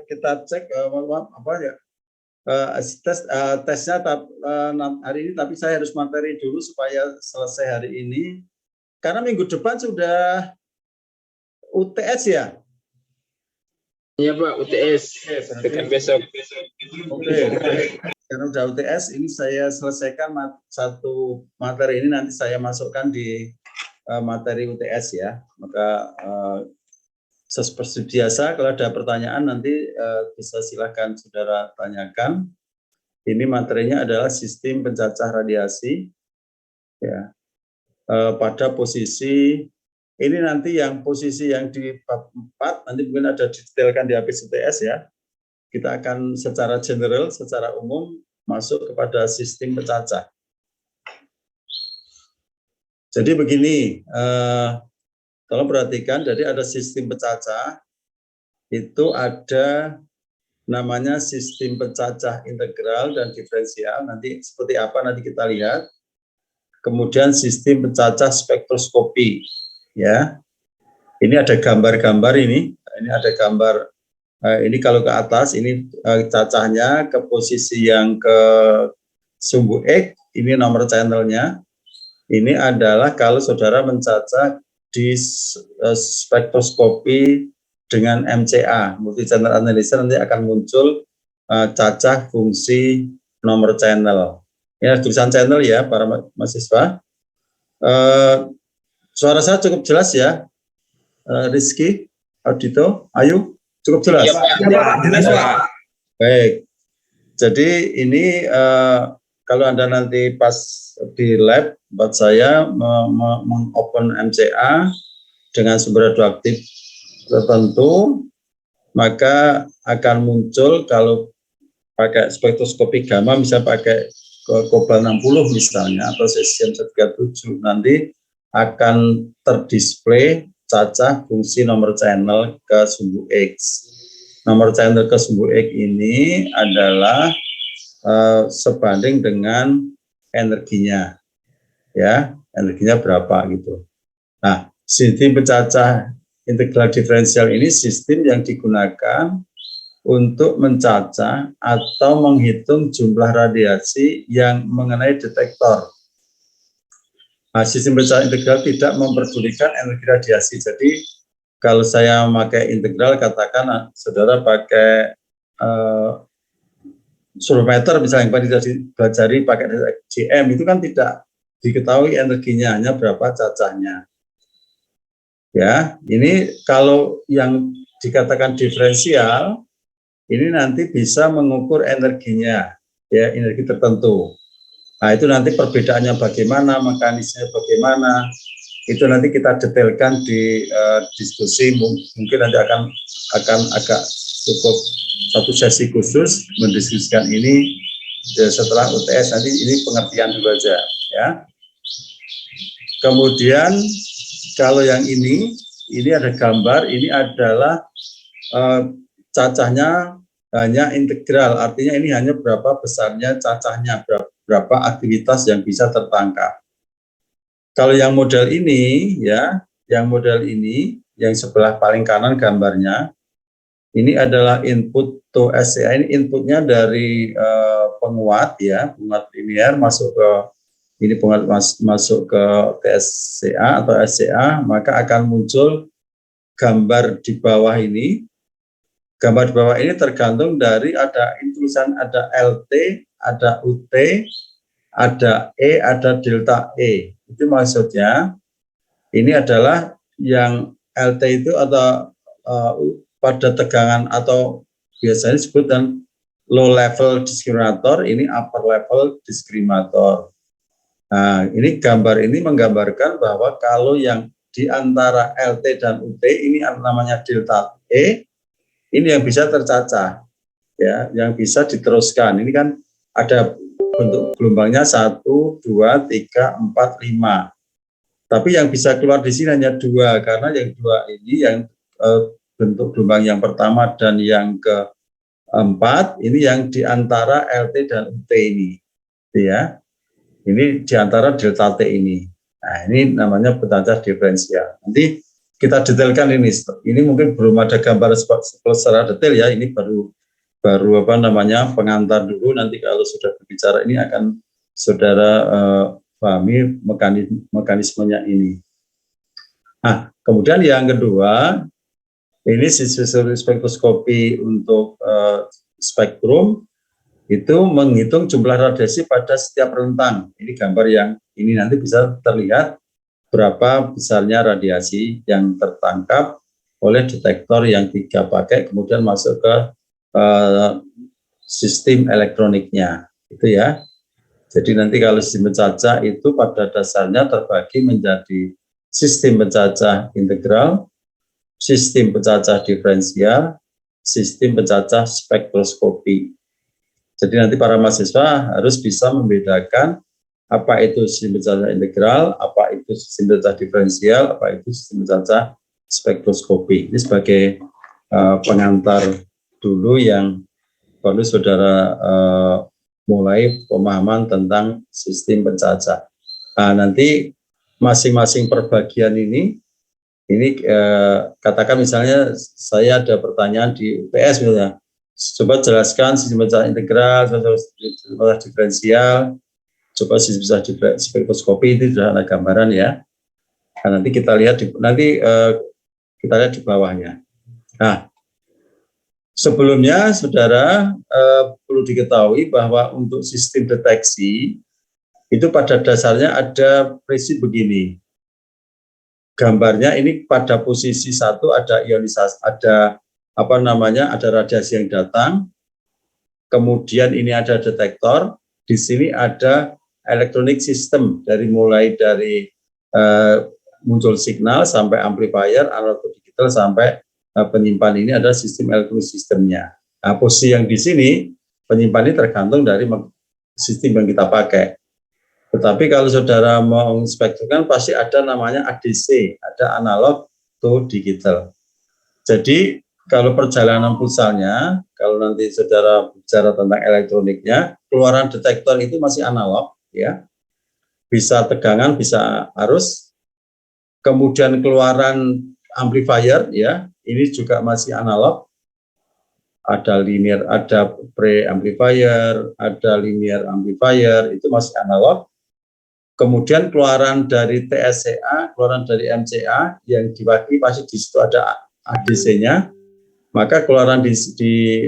kita cek apa ya tesnya hari ini, tapi saya harus materi dulu supaya selesai hari ini karena minggu depan sudah UTS ya. Iya Pak, UTS tekan besok. Oke. Karena udah UTS, ini saya selesaikan satu materi ini, nanti saya masukkan di materi UTS ya. Maka seperti biasa, kalau ada pertanyaan nanti bisa silakan saudara tanyakan. Ini materinya adalah sistem pencacah radiasi ya. Pada posisi ini nanti yang posisi yang di bab 4 nanti mungkin ada didetailkan di habis UTS ya. Kita akan secara general, secara umum masuk kepada sistem pencacah. Jadi begini, tolong perhatikan, jadi ada sistem pencacah, itu ada namanya sistem pencacah integral dan diferensial, nanti seperti apa nanti kita lihat. Kemudian sistem pencacah spektroskopi, ya. Ini ada gambar-gambar ini ada gambar. Ini kalau ke atas, ini cacahnya ke posisi yang ke sumbu X, ini nomor channelnya. Ini adalah kalau saudara mencacah di spektroskopi dengan MCA, multi channel analyzer, nanti akan muncul cacah fungsi nomor channel. Ini tulisan channel ya, para mahasiswa. Suara saya cukup jelas ya, Rizky, Audito, Ayu? Cukup jelas? Ya, jelas Pak. Baik, jadi ini kalau Anda nanti pas di lab, buat saya mengopen MCA dengan sumber radioaktif tertentu, maka akan muncul kalau pakai spektroskopi gamma, bisa pakai Cobalt 60 misalnya, atau cesium 137, nanti akan terdisplay cacah fungsi nomor channel ke sumbu X. Nomor channel ke sumbu X ini adalah sebanding dengan energinya, ya, energinya berapa gitu. Nah, sistem pencacah integral diferensial ini sistem yang digunakan untuk mencacah atau menghitung jumlah radiasi yang mengenai detektor. Nah, sistem pencacah integral tidak memperdulikan energi radiasi. Jadi kalau saya memakai integral, katakan saudara pakai surveimeter misalnya yang tadi dipelajari pakai GM, itu kan tidak diketahui energinya, hanya berapa cacahnya. Ya, ini kalau yang dikatakan diferensial, ini nanti bisa mengukur energinya, ya, energi tertentu. Nah, itu nanti perbedaannya bagaimana, mekanismenya bagaimana, itu nanti kita detailkan di diskusi. Mungkin nanti akan agak cukup satu sesi khusus mendiskusikan ini setelah UTS. Nanti ini pengertian dulu aja, ya. Kemudian kalau yang ini ada gambar, ini adalah cacahnya hanya integral, artinya ini hanya berapa besarnya cacahnya, berapa aktivitas yang bisa tertangkap. Kalau yang model ini, ya, yang model ini, yang sebelah paling kanan gambarnya, ini adalah input to SCA, ini inputnya dari penguat, ya, penguat linear masuk ke ini, penguat masuk ke TSCA atau SCA, maka akan muncul gambar di bawah ini. Gambar di bawah ini tergantung dari ada tulisan, ada LT, ada UT, ada E, ada delta E. Itu maksudnya ini adalah yang LT itu atau pada tegangan atau biasanya disebut dan low level diskriminator, ini upper level diskriminator. Nah, ini gambar ini menggambarkan bahwa kalau yang di antara LT dan UT ini namanya delta E, ini yang bisa tercacah, ya, yang bisa diteruskan. Ini kan ada bentuk gelombangnya 1, 2, 3, 4, 5. Tapi yang bisa keluar di sini hanya 2, karena yang 2 ini yang bentuk gelombang yang pertama dan yang keempat ini yang di antara LT dan UT ini, ya. Ini di antara delta T ini. Nah, ini namanya pencacah diferensial. Nanti kita detailkan ini. Ini mungkin belum ada gambar secara detail ya. Ini baru apa namanya pengantar dulu. Nanti kalau sudah berbicara ini akan saudara pahami mekanismenya ini. Nah, kemudian yang kedua, ini spektroskopi untuk spektrum itu menghitung jumlah radiasi pada setiap rentang. Ini gambar yang ini nanti bisa terlihat berapa besarnya radiasi yang tertangkap oleh detektor yang kita pakai, kemudian masuk ke sistem elektroniknya, itu ya. Jadi nanti kalau sistem pencacah itu pada dasarnya terbagi menjadi sistem pencacah integral, sistem pencacah diferensial, sistem pencacah spektroskopi. Jadi nanti para mahasiswa harus bisa membedakan apa itu sistem pencacah integral, apa itu sistem pencacah diferensial, apa itu sistem pencacah spektroskopi. Ini sebagai pengantar dulu yang perlu saudara mulai pemahaman tentang sistem pencacah. Nah, nanti masing-masing perbagian ini katakan misalnya saya ada pertanyaan di UTS misalnya, coba jelaskan sistem pencacah integral, sistem pencacah diferensial, coba sistem pencacah spektroskopi, itu sudah ada gambaran ya. Nah, nanti kita lihat kita lihat di bawahnya. Nah, sebelumnya saudara perlu diketahui bahwa untuk sistem deteksi itu pada dasarnya ada prinsip begini. Gambarnya ini pada posisi 1 ada ionisasi, ada apa namanya, ada radiasi yang datang. Kemudian ini ada detektor, di sini ada electronic system mulai dari muncul signal sampai amplifier, analog digital sampai penyimpan, ini adalah sistem elektronik sistemnya. Nah, posisi yang di sini penyimpan ini tergantung dari sistem yang kita pakai. Tetapi kalau saudara mau spektrumkan pasti ada namanya ADC, ada analog to digital. Jadi kalau perjalanan pulsanya, kalau nanti saudara bicara tentang elektroniknya, keluaran detektor itu masih analog, ya, bisa tegangan, bisa arus. Kemudian keluaran amplifier, ya, ini juga masih analog. Ada linear, ada pre-amplifier, ada linear amplifier, itu masih analog. Kemudian keluaran dari TSCA, keluaran dari MCA yang diwakili pasti di situ ada ADC-nya. Maka keluaran di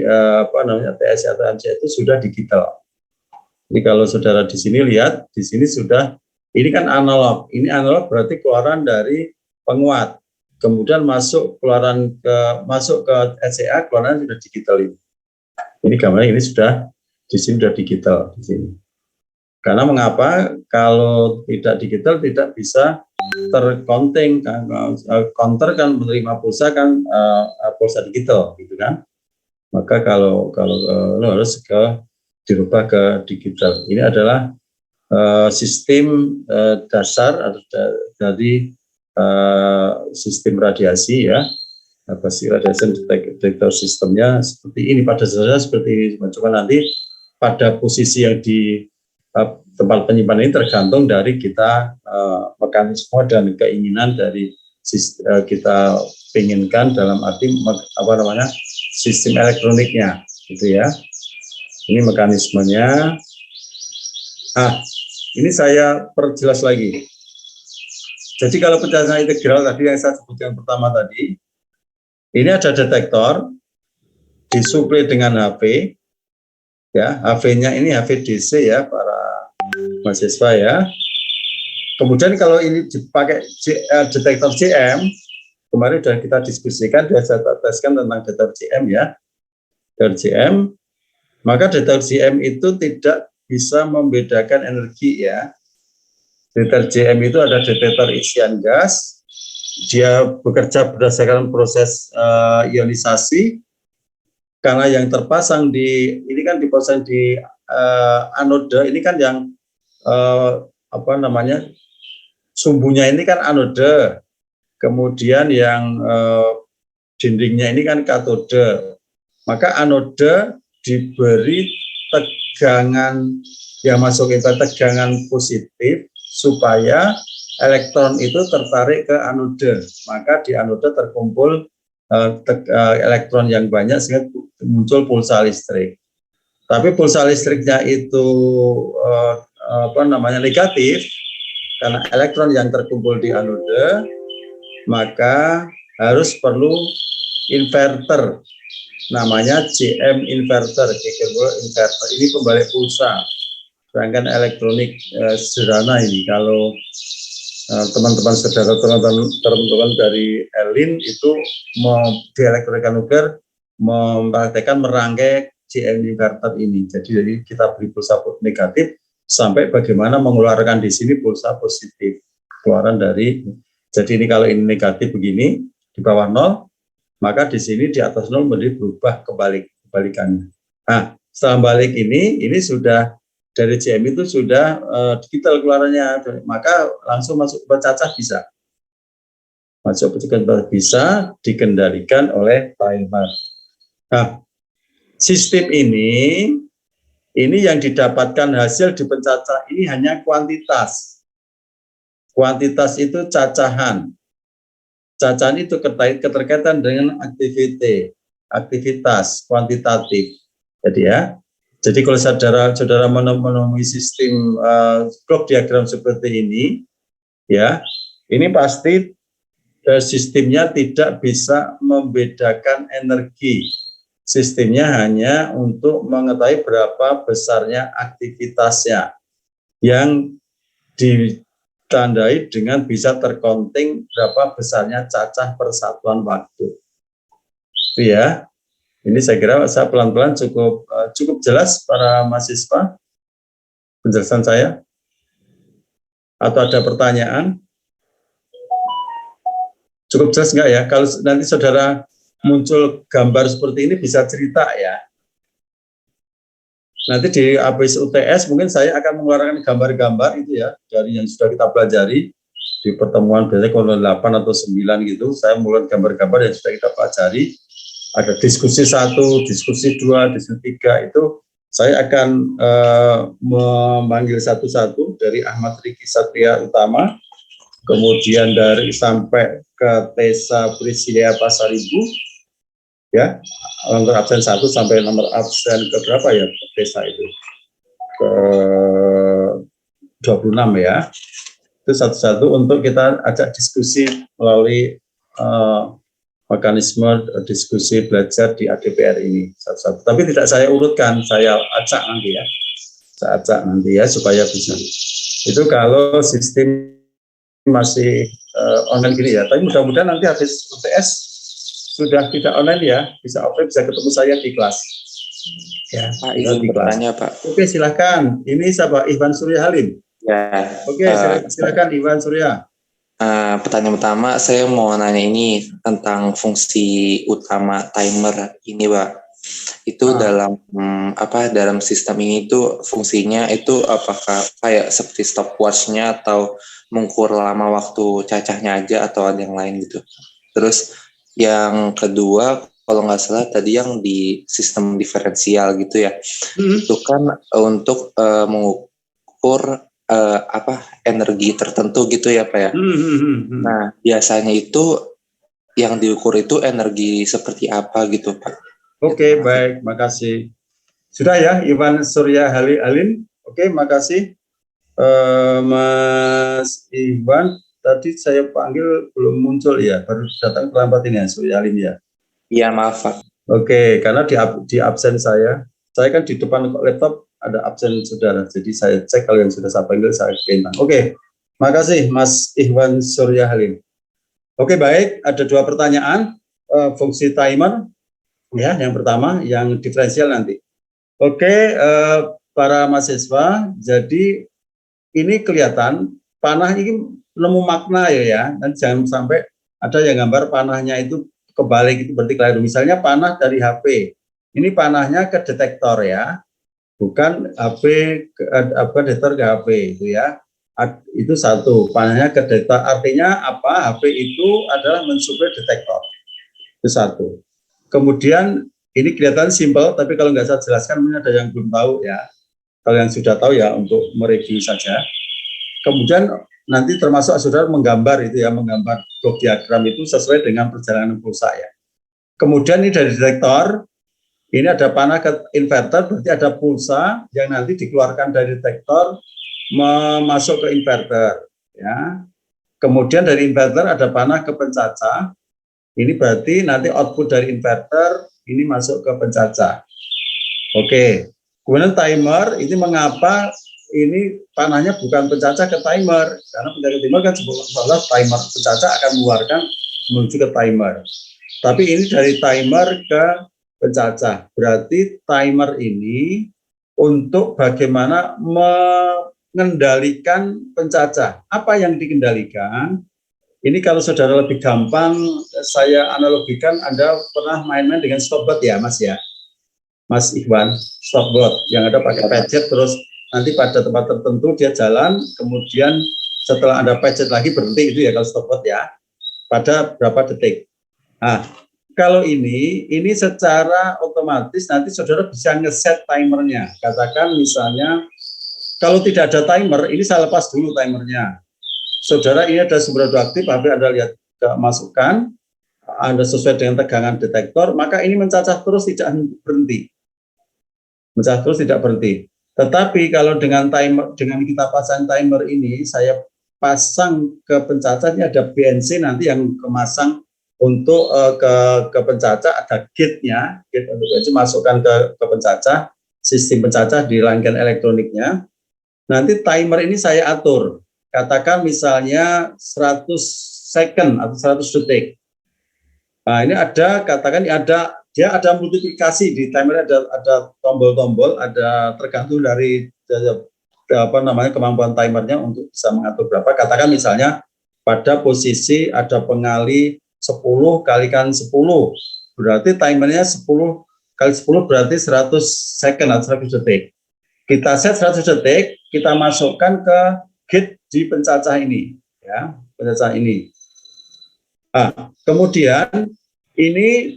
apa namanya TSCA atau MCA itu sudah digital. Jadi kalau saudara di sini lihat, di sini sudah, ini kan analog. Ini analog berarti keluaran dari penguat. Kemudian masuk ke SCA, keluaran sudah digital ini. Ini gambarnya ini sudah di sini sudah digital di sini. Karena mengapa? Kalau tidak digital tidak bisa tercounting, counter kan menerima pulsa kan pulsa digital gitu kan. Maka kalau harus dirubah ke digital. Ini adalah sistem dasar dari sistem radiasi ya. Pasti radiasi detektor sistemnya seperti ini, pada dasarnya seperti ini. Cuma nanti pada posisi yang di tempat penyimpanan ini tergantung dari kita mekanisme dan keinginan dari kita inginkan dalam arti apa namanya sistem elektroniknya gitu ya. Ini mekanismenya. Ini saya perjelas lagi. Jadi kalau pencacahan integral tadi yang saya sebutkan pertama tadi, ini ada detektor disuplai dengan HV, ya, HV-nya ini HV DC ya para mahasiswa ya. Kemudian kalau ini dipakai detektor CM, kemarin sudah kita diskusikan, sudah saya teskan tentang detektor CM ya. Detektor CM, maka detektor CM itu tidak bisa membedakan energi ya. Detektor CM itu ada detektor isian gas, dia bekerja berdasarkan proses ionisasi, karena yang terpasang ini kan dipasang di anode, ini kan yang apa namanya sumbunya ini kan anode, kemudian yang dindingnya ini kan katode. Maka anode diberi tegangan yang masuk ke tegangan positif supaya elektron itu tertarik ke anode, maka di anode terkumpul elektron yang banyak sehingga muncul pulsa listrik. Tapi pulsa listriknya itu negatif karena elektron yang terkumpul di anode, maka harus perlu inverter, namanya JM inverter, Jacobi inverter. Ini pembalik pulsa. Sedangkan elektronik sederhana ini, kalau teman-teman saudara teman-teman dari Elin itu di elektronika nuklir mempraktekkan merangkai JM inverter ini. Jadi kita beri pulsa negatif sampai bagaimana mengeluarkan di sini pulsa positif. Keluaran dari, jadi ini kalau ini negatif begini di bawah 0, maka di sini di atas 0 menjadi berubah kebalikannya. Nah, setelah balik ini sudah dari JM itu sudah digital keluarannya, maka langsung masuk ke cacah bisa. Masuk ke cacah bisa dikendalikan oleh timer. Nah, sistem ini yang didapatkan hasil di pencacah ini hanya kuantitas. Kuantitas itu cacahan. Cacahan itu keterkaitan dengan aktivitas kuantitatif. Jadi kalau saudara menemui sistem blok diagram seperti ini, ya, ini pasti sistemnya tidak bisa membedakan energi. Sistemnya hanya untuk mengetahui berapa besarnya aktivitasnya yang ditandai dengan bisa tercounting berapa besarnya cacah persatuan waktu. Itu ya. Ini saya kira saya pelan-pelan cukup jelas para mahasiswa penjelasan saya. Atau ada pertanyaan? Cukup jelas enggak ya? Kalau nanti saudara muncul gambar seperti ini bisa cerita ya. Nanti di habis UTS mungkin saya akan mengeluarkan gambar-gambar itu ya dari yang sudah kita pelajari di pertemuan biasanya kalau 8 atau 9 gitu. Saya mulai gambar-gambar yang sudah kita pelajari. Ada diskusi 1, diskusi 2, diskusi 3 itu saya akan memanggil satu-satu dari Ahmad Riki Satria Utama, kemudian dari sampai ke Tessa Priscilia Pasaribu, ya, untuk absen 1 sampai nomor absen ke berapa ya Tessa itu? Ke 26 ya. Itu satu-satu untuk kita ajak diskusi melalui mekanisme diskusi belajar di ADPR ini satu-satu. Tapi tidak saya urutkan, saya acak nanti ya. Saya acak nanti ya supaya bisa. Itu kalau sistem masih online gini ya. Tapi mudah-mudahan nanti habis UTS sudah tidak online ya, bisa offline, bisa ketemu saya di kelas. Ya, Pak, izin bertanya, Pak. Oke, silakan. Ini siapa? Iwan Surya Halim. Ya. Oke, silakan Iwan Surya. Pertanyaan pertama, saya mau nanya ini tentang fungsi utama timer ini, Pak. Itu dalam dalam sistem ini tuh fungsinya itu apakah kayak seperti stopwatch-nya atau mengukur lama waktu cacahnya aja atau ada yang lain gitu. Terus yang kedua, kalau nggak salah tadi yang di sistem diferensial gitu ya, itu kan untuk mengukur energi tertentu gitu ya Pak ya. Nah biasanya itu yang diukur itu energi seperti apa gitu Pak? Oke, baik, makasih. Sudah ya Iwan Surya Halim. Oke, makasih Mas Iwan. Tadi saya panggil belum muncul ya, baru datang terlambat ini ya Surya Halim ya. Iya maaf Pak. Oke, karena di absen saya kan di depan laptop ada absen saudara, jadi saya cek kalau yang sudah saya panggil saya bintang. Oke, makasih Mas Iwan Surya Halim. Oke, baik, ada 2 pertanyaan fungsi timer ya, yang pertama yang diferensial nanti. Oke, para mahasiswa, jadi ini kelihatan panah ini nemu makna ya, dan jangan sampai ada yang gambar panahnya itu kebalik, itu berarti keliru. Misalnya panah dari HP, ini panahnya ke detektor ya, bukan HP detektor ke HP itu ya. Itu satu, panahnya ke detektor, artinya apa? HP itu adalah mensuplai detektor. Itu satu. Kemudian ini kelihatan simpel, tapi kalau nggak saya jelaskan mungkin ada yang belum tahu ya. Kalau yang sudah tahu ya untuk mereview saja. Kemudian nanti termasuk saudara menggambar itu ya, menggambar blok diagram itu sesuai dengan perjalanan pulsa ya. Kemudian ini dari detektor, ini ada panah ke inverter, berarti ada pulsa yang nanti dikeluarkan dari detektor masuk ke inverter ya. Kemudian dari inverter ada panah ke pencacah. Ini berarti nanti output dari inverter ini masuk ke pencacah. Oke. Kemudian timer, ini mengapa ini panahnya bukan pencacah ke timer? Karena pencacah ke timer kan sebenarnya timer pencacah akan mengeluarkan menuju ke timer. Tapi ini dari timer ke pencacah. Berarti timer ini untuk bagaimana mengendalikan pencacah. Apa yang dikendalikan? Ini kalau saudara lebih gampang, saya analogikan, Anda pernah main-main dengan stopwatch ya, Mas ya? Mas Ikhwan, stopwatch yang ada pakai pencet, terus nanti pada tempat tertentu dia jalan, kemudian setelah Anda pencet lagi berhenti, itu ya kalau stopwatch ya, pada berapa detik. Nah, kalau ini secara otomatis nanti saudara bisa ngeset timernya. Katakan misalnya, kalau tidak ada timer, ini saya lepas dulu timernya. Saudara, ini ada sumber radioaktif, HP Anda lihat masukkan, Anda sesuai dengan tegangan detektor, maka ini mencacah terus tidak berhenti. Mencacah terus tidak berhenti. Tetapi kalau dengan timer, dengan kita pasang timer ini, saya pasang ke pencacah, ini ada BNC nanti yang kemasang untuk ke pencacah, ada gate-nya, gate untuk BNC masukkan ke pencacah, sistem pencacah di rangkaian elektroniknya. Nanti timer ini saya atur. Katakan misalnya 100 second atau 100 detik. Nah, ini ada, katakan dia ada multiplikasi di timer, ada tombol-tombol, ada tergantung dari kemampuan timernya untuk bisa mengatur berapa. Katakan misalnya pada posisi ada pengali 10 kalikan 10, berarti timernya 10 kali 10 berarti 100 second atau 100 detik. Kita set 100 detik, kita masukkan ke gate di pencacah ini, ya, pencacah ini. Nah, kemudian ini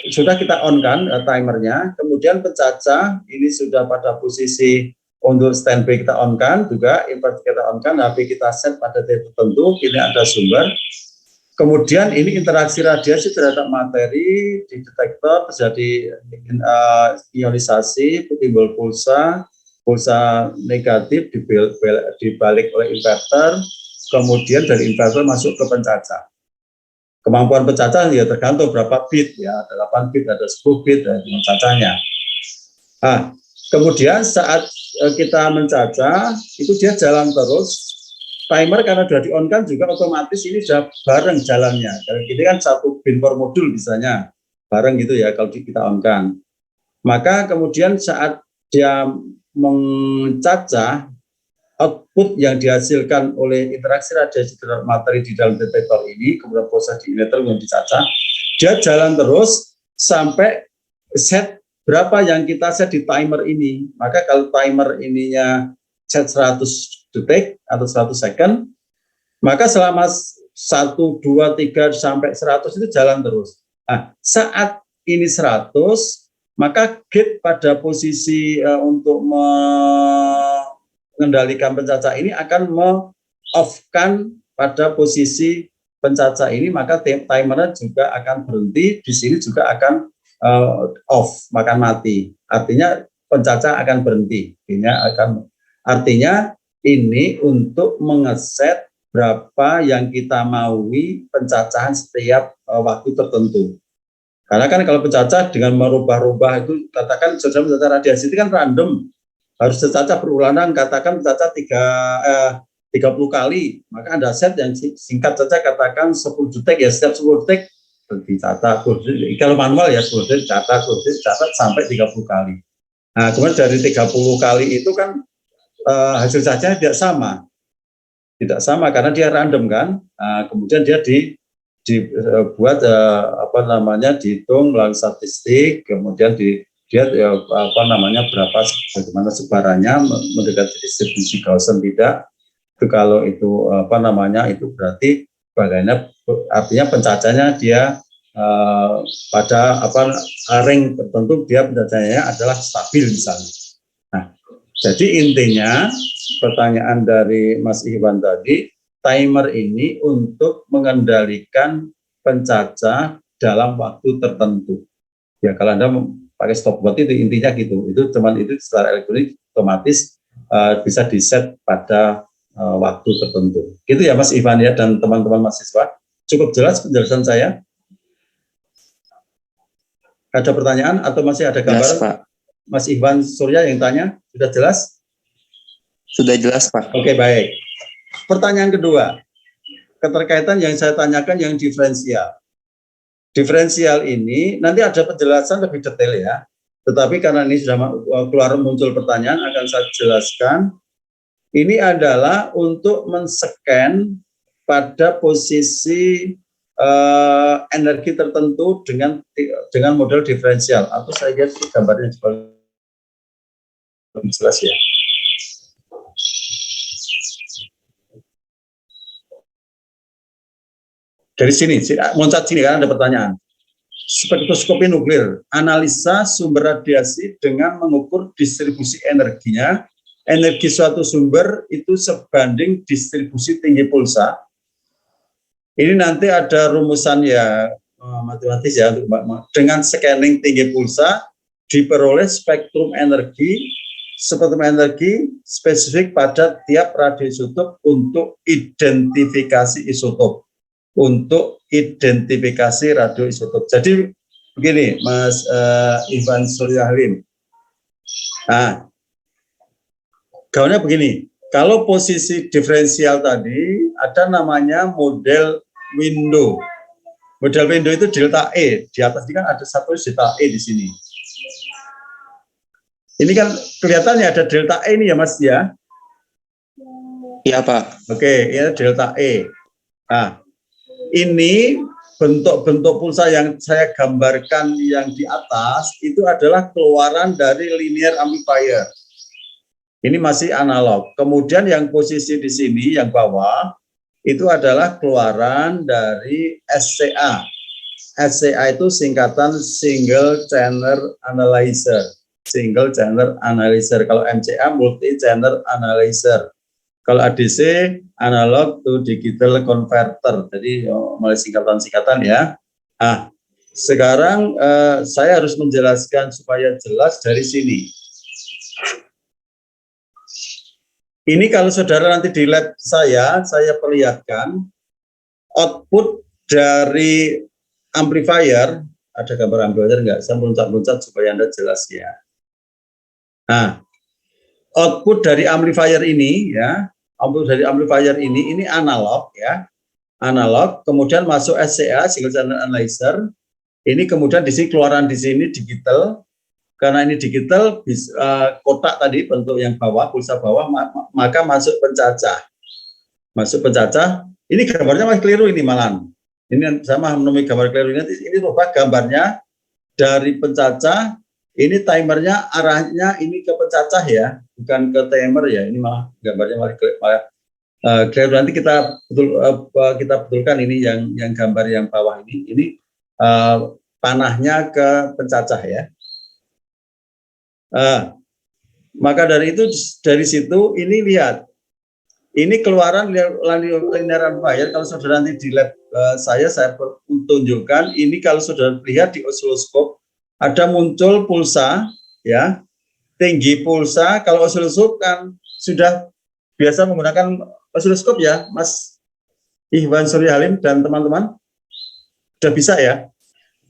sudah kita on kan timernya, kemudian pencacah ini sudah pada posisi untuk standby kita on kan juga, inverter kita on kan, HP kita set pada titik tertentu, ini ada sumber. Kemudian ini interaksi radiasi terhadap materi di detektor, terjadi ionisasi, timbul pulsa negatif dibalik oleh inverter, kemudian dari inverter masuk ke pencacah. Kemampuan pencacah ya tergantung berapa bit ya, ada 8 bit, ada 10 bit dari pencacahnya. Nah, kemudian saat kita mencacah itu dia jalan terus. Timer karena sudah di-on kan juga otomatis ini sudah bareng jalannya. Kalau ini kan satu bin per modul misalnya, bareng gitu ya kalau kita on kan. Maka kemudian saat dia mencacah, output yang dihasilkan oleh interaksi radiasi terhadap materi di dalam detektor ini, kemudian proses di inverter yang dicacah, dia jalan terus sampai set berapa yang kita set di timer ini. Maka kalau timer ininya set 100 detik atau 100 second, maka selama 1, 2, 3 sampai 100 itu jalan terus. Nah, saat ini 100, maka gate pada posisi untuk mengendalikan pencacah ini akan me-off-kan pada posisi pencacah ini, maka timernya juga akan berhenti, di sini juga akan off, akan mati. Artinya pencacah akan berhenti. Artinya ini untuk mengeset berapa yang kita maui pencacahan setiap waktu tertentu. Karena kan kalau pencacah dengan merubah-rubah itu, katakan saudara mencacah radiasi itu kan random, harus tercacah berulang, katakan mencacah 30 kali, maka ada set yang singkat saja, katakan 10 detik ya, setiap 10 detik dicacah, kalau manual ya 10 detik catat, 10 detik catat sampai 30 kali. Nah, kemudian dari 30 kali itu kan hasil cacahnya tidak sama karena dia random kan. Nah, kemudian dia dibuat dihitung melalui statistik, kemudian bagaimana sebarannya mendekati distribusi Gaussian tidak. Itu kalau itu itu berarti bagaimana, artinya pencacahnya dia pada ring tertentu dia pencacahnya adalah stabil misalnya. Nah, jadi intinya pertanyaan dari Mas Iwan tadi, timer ini untuk mengendalikan pencacah dalam waktu tertentu. Ya, kalau Anda pakai stopwatch itu intinya gitu. Itu cuman itu secara elektronik otomatis bisa di-set pada waktu tertentu. Gitu ya Mas Ivan ya dan teman-teman mahasiswa. Cukup jelas penjelasan saya? Ada pertanyaan atau masih ada gambaran? Jelas, Pak. Mas Ivan Surya yang tanya, sudah jelas? Sudah jelas, Pak. Oke, baik. Pertanyaan kedua, keterkaitan yang saya tanyakan yang diferensial. Diferensial ini nanti ada penjelasan lebih detail ya. Tetapi karena ini sudah keluar muncul pertanyaan, akan saya jelaskan. Ini adalah untuk men-scan pada posisi energi tertentu dengan model diferensial. Atau saya lihat gambarnya lebih jelas ya. Dari sini, loncat sini kan ada pertanyaan. Spektroskopi nuklir, analisa sumber radiasi dengan mengukur distribusi energinya. Energi suatu sumber itu sebanding distribusi tinggi pulsa. Ini nanti ada rumusan ya matematis ya dengan scanning tinggi pulsa diperoleh spektrum energi spesifik pada tiap radioisotop untuk identifikasi isotop. Untuk identifikasi radioisotop. Jadi begini, Mas Ivan Surya Halim. Nah, gaunnya begini. Kalau posisi diferensial tadi ada namanya model window. Model window itu delta E. Di atas ini kan ada satu delta E di sini. Ini kan kelihatannya ada delta E ini ya Mas ya. Iya, Pak. Oke, ini delta E. Nah, ini bentuk-bentuk pulsa yang saya gambarkan yang di atas itu adalah keluaran dari linear amplifier. Ini masih analog. Kemudian yang posisi di sini yang bawah itu adalah keluaran dari SCA. SCA itu singkatan single channel analyzer. Single channel analyzer. Kalau MCA multi channel analyzer. Kalau ADC analog to digital converter. Jadi mulai singkatan-singkatan ya. Nah, sekarang saya harus menjelaskan supaya jelas dari sini. Ini kalau saudara nanti di lab saya perlihatkan output dari amplifier. Ada gambar amplifier enggak? Saya loncat-loncat supaya Anda jelas ya. Nah, output dari amplifier ini ya, output dari amplifier ini analog ya. Analog, kemudian masuk SCA single channel analyzer. Ini kemudian di sini keluaran di sini digital. Karena ini digital, kotak tadi bentuk yang bawah, pulsa bawah, maka masuk pencacah. Masuk pencacah, ini gambarnya masih keliru ini malam. Ini sama menemui gambar keliru ini rubah gambarnya dari pencacah, ini timernya arahnya ini ke pencacah ya, bukan ke timer ya. Ini malah gambarnya malah keliru. Nanti kita betulkan ini yang gambar yang bawah ini panahnya ke pencacah ya. Maka dari itu dari situ ini lihat ini keluaran linear amplifier. Kalau saudara nanti di lab saya tunjukkan ini. Kalau saudara lihat di osiloskop ada muncul pulsa ya, tinggi pulsa. Kalau osiloskop kan sudah biasa menggunakan osiloskop ya Mas Ivan Surya Halim dan teman-teman, sudah bisa ya?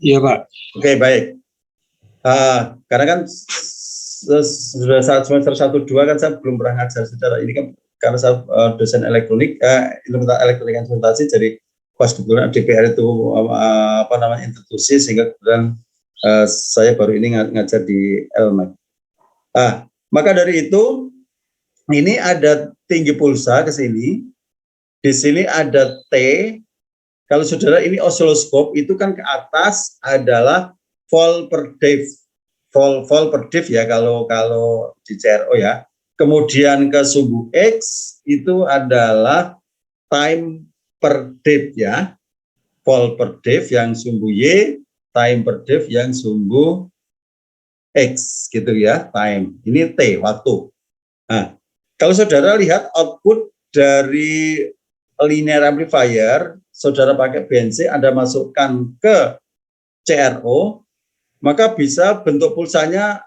Iya Pak. Oke, baik. Karena kan sudah saat semester 1-2 kan saya belum pernah ngajar secara ini kan karena saya dosen elektronik, elektronik instrumentasi, jadi pas kebetulan DPR itu institusi sehingga kemudian saya baru ini ngajar di LMAC. Maka dari itu ini ada tinggi pulsa ke sini, di sini ada T. Kalau saudara ini osiloskop itu kan ke atas adalah volt per div. Volt per div ya kalau di CRO ya. Kemudian ke sumbu X itu adalah time per div ya. Volt per div yang sumbu Y, time per div yang sumbu X gitu ya, time. Ini T, waktu. Nah, kalau saudara lihat output dari linear amplifier, saudara pakai BNC, Anda masukkan ke CRO, maka bisa bentuk pulsanya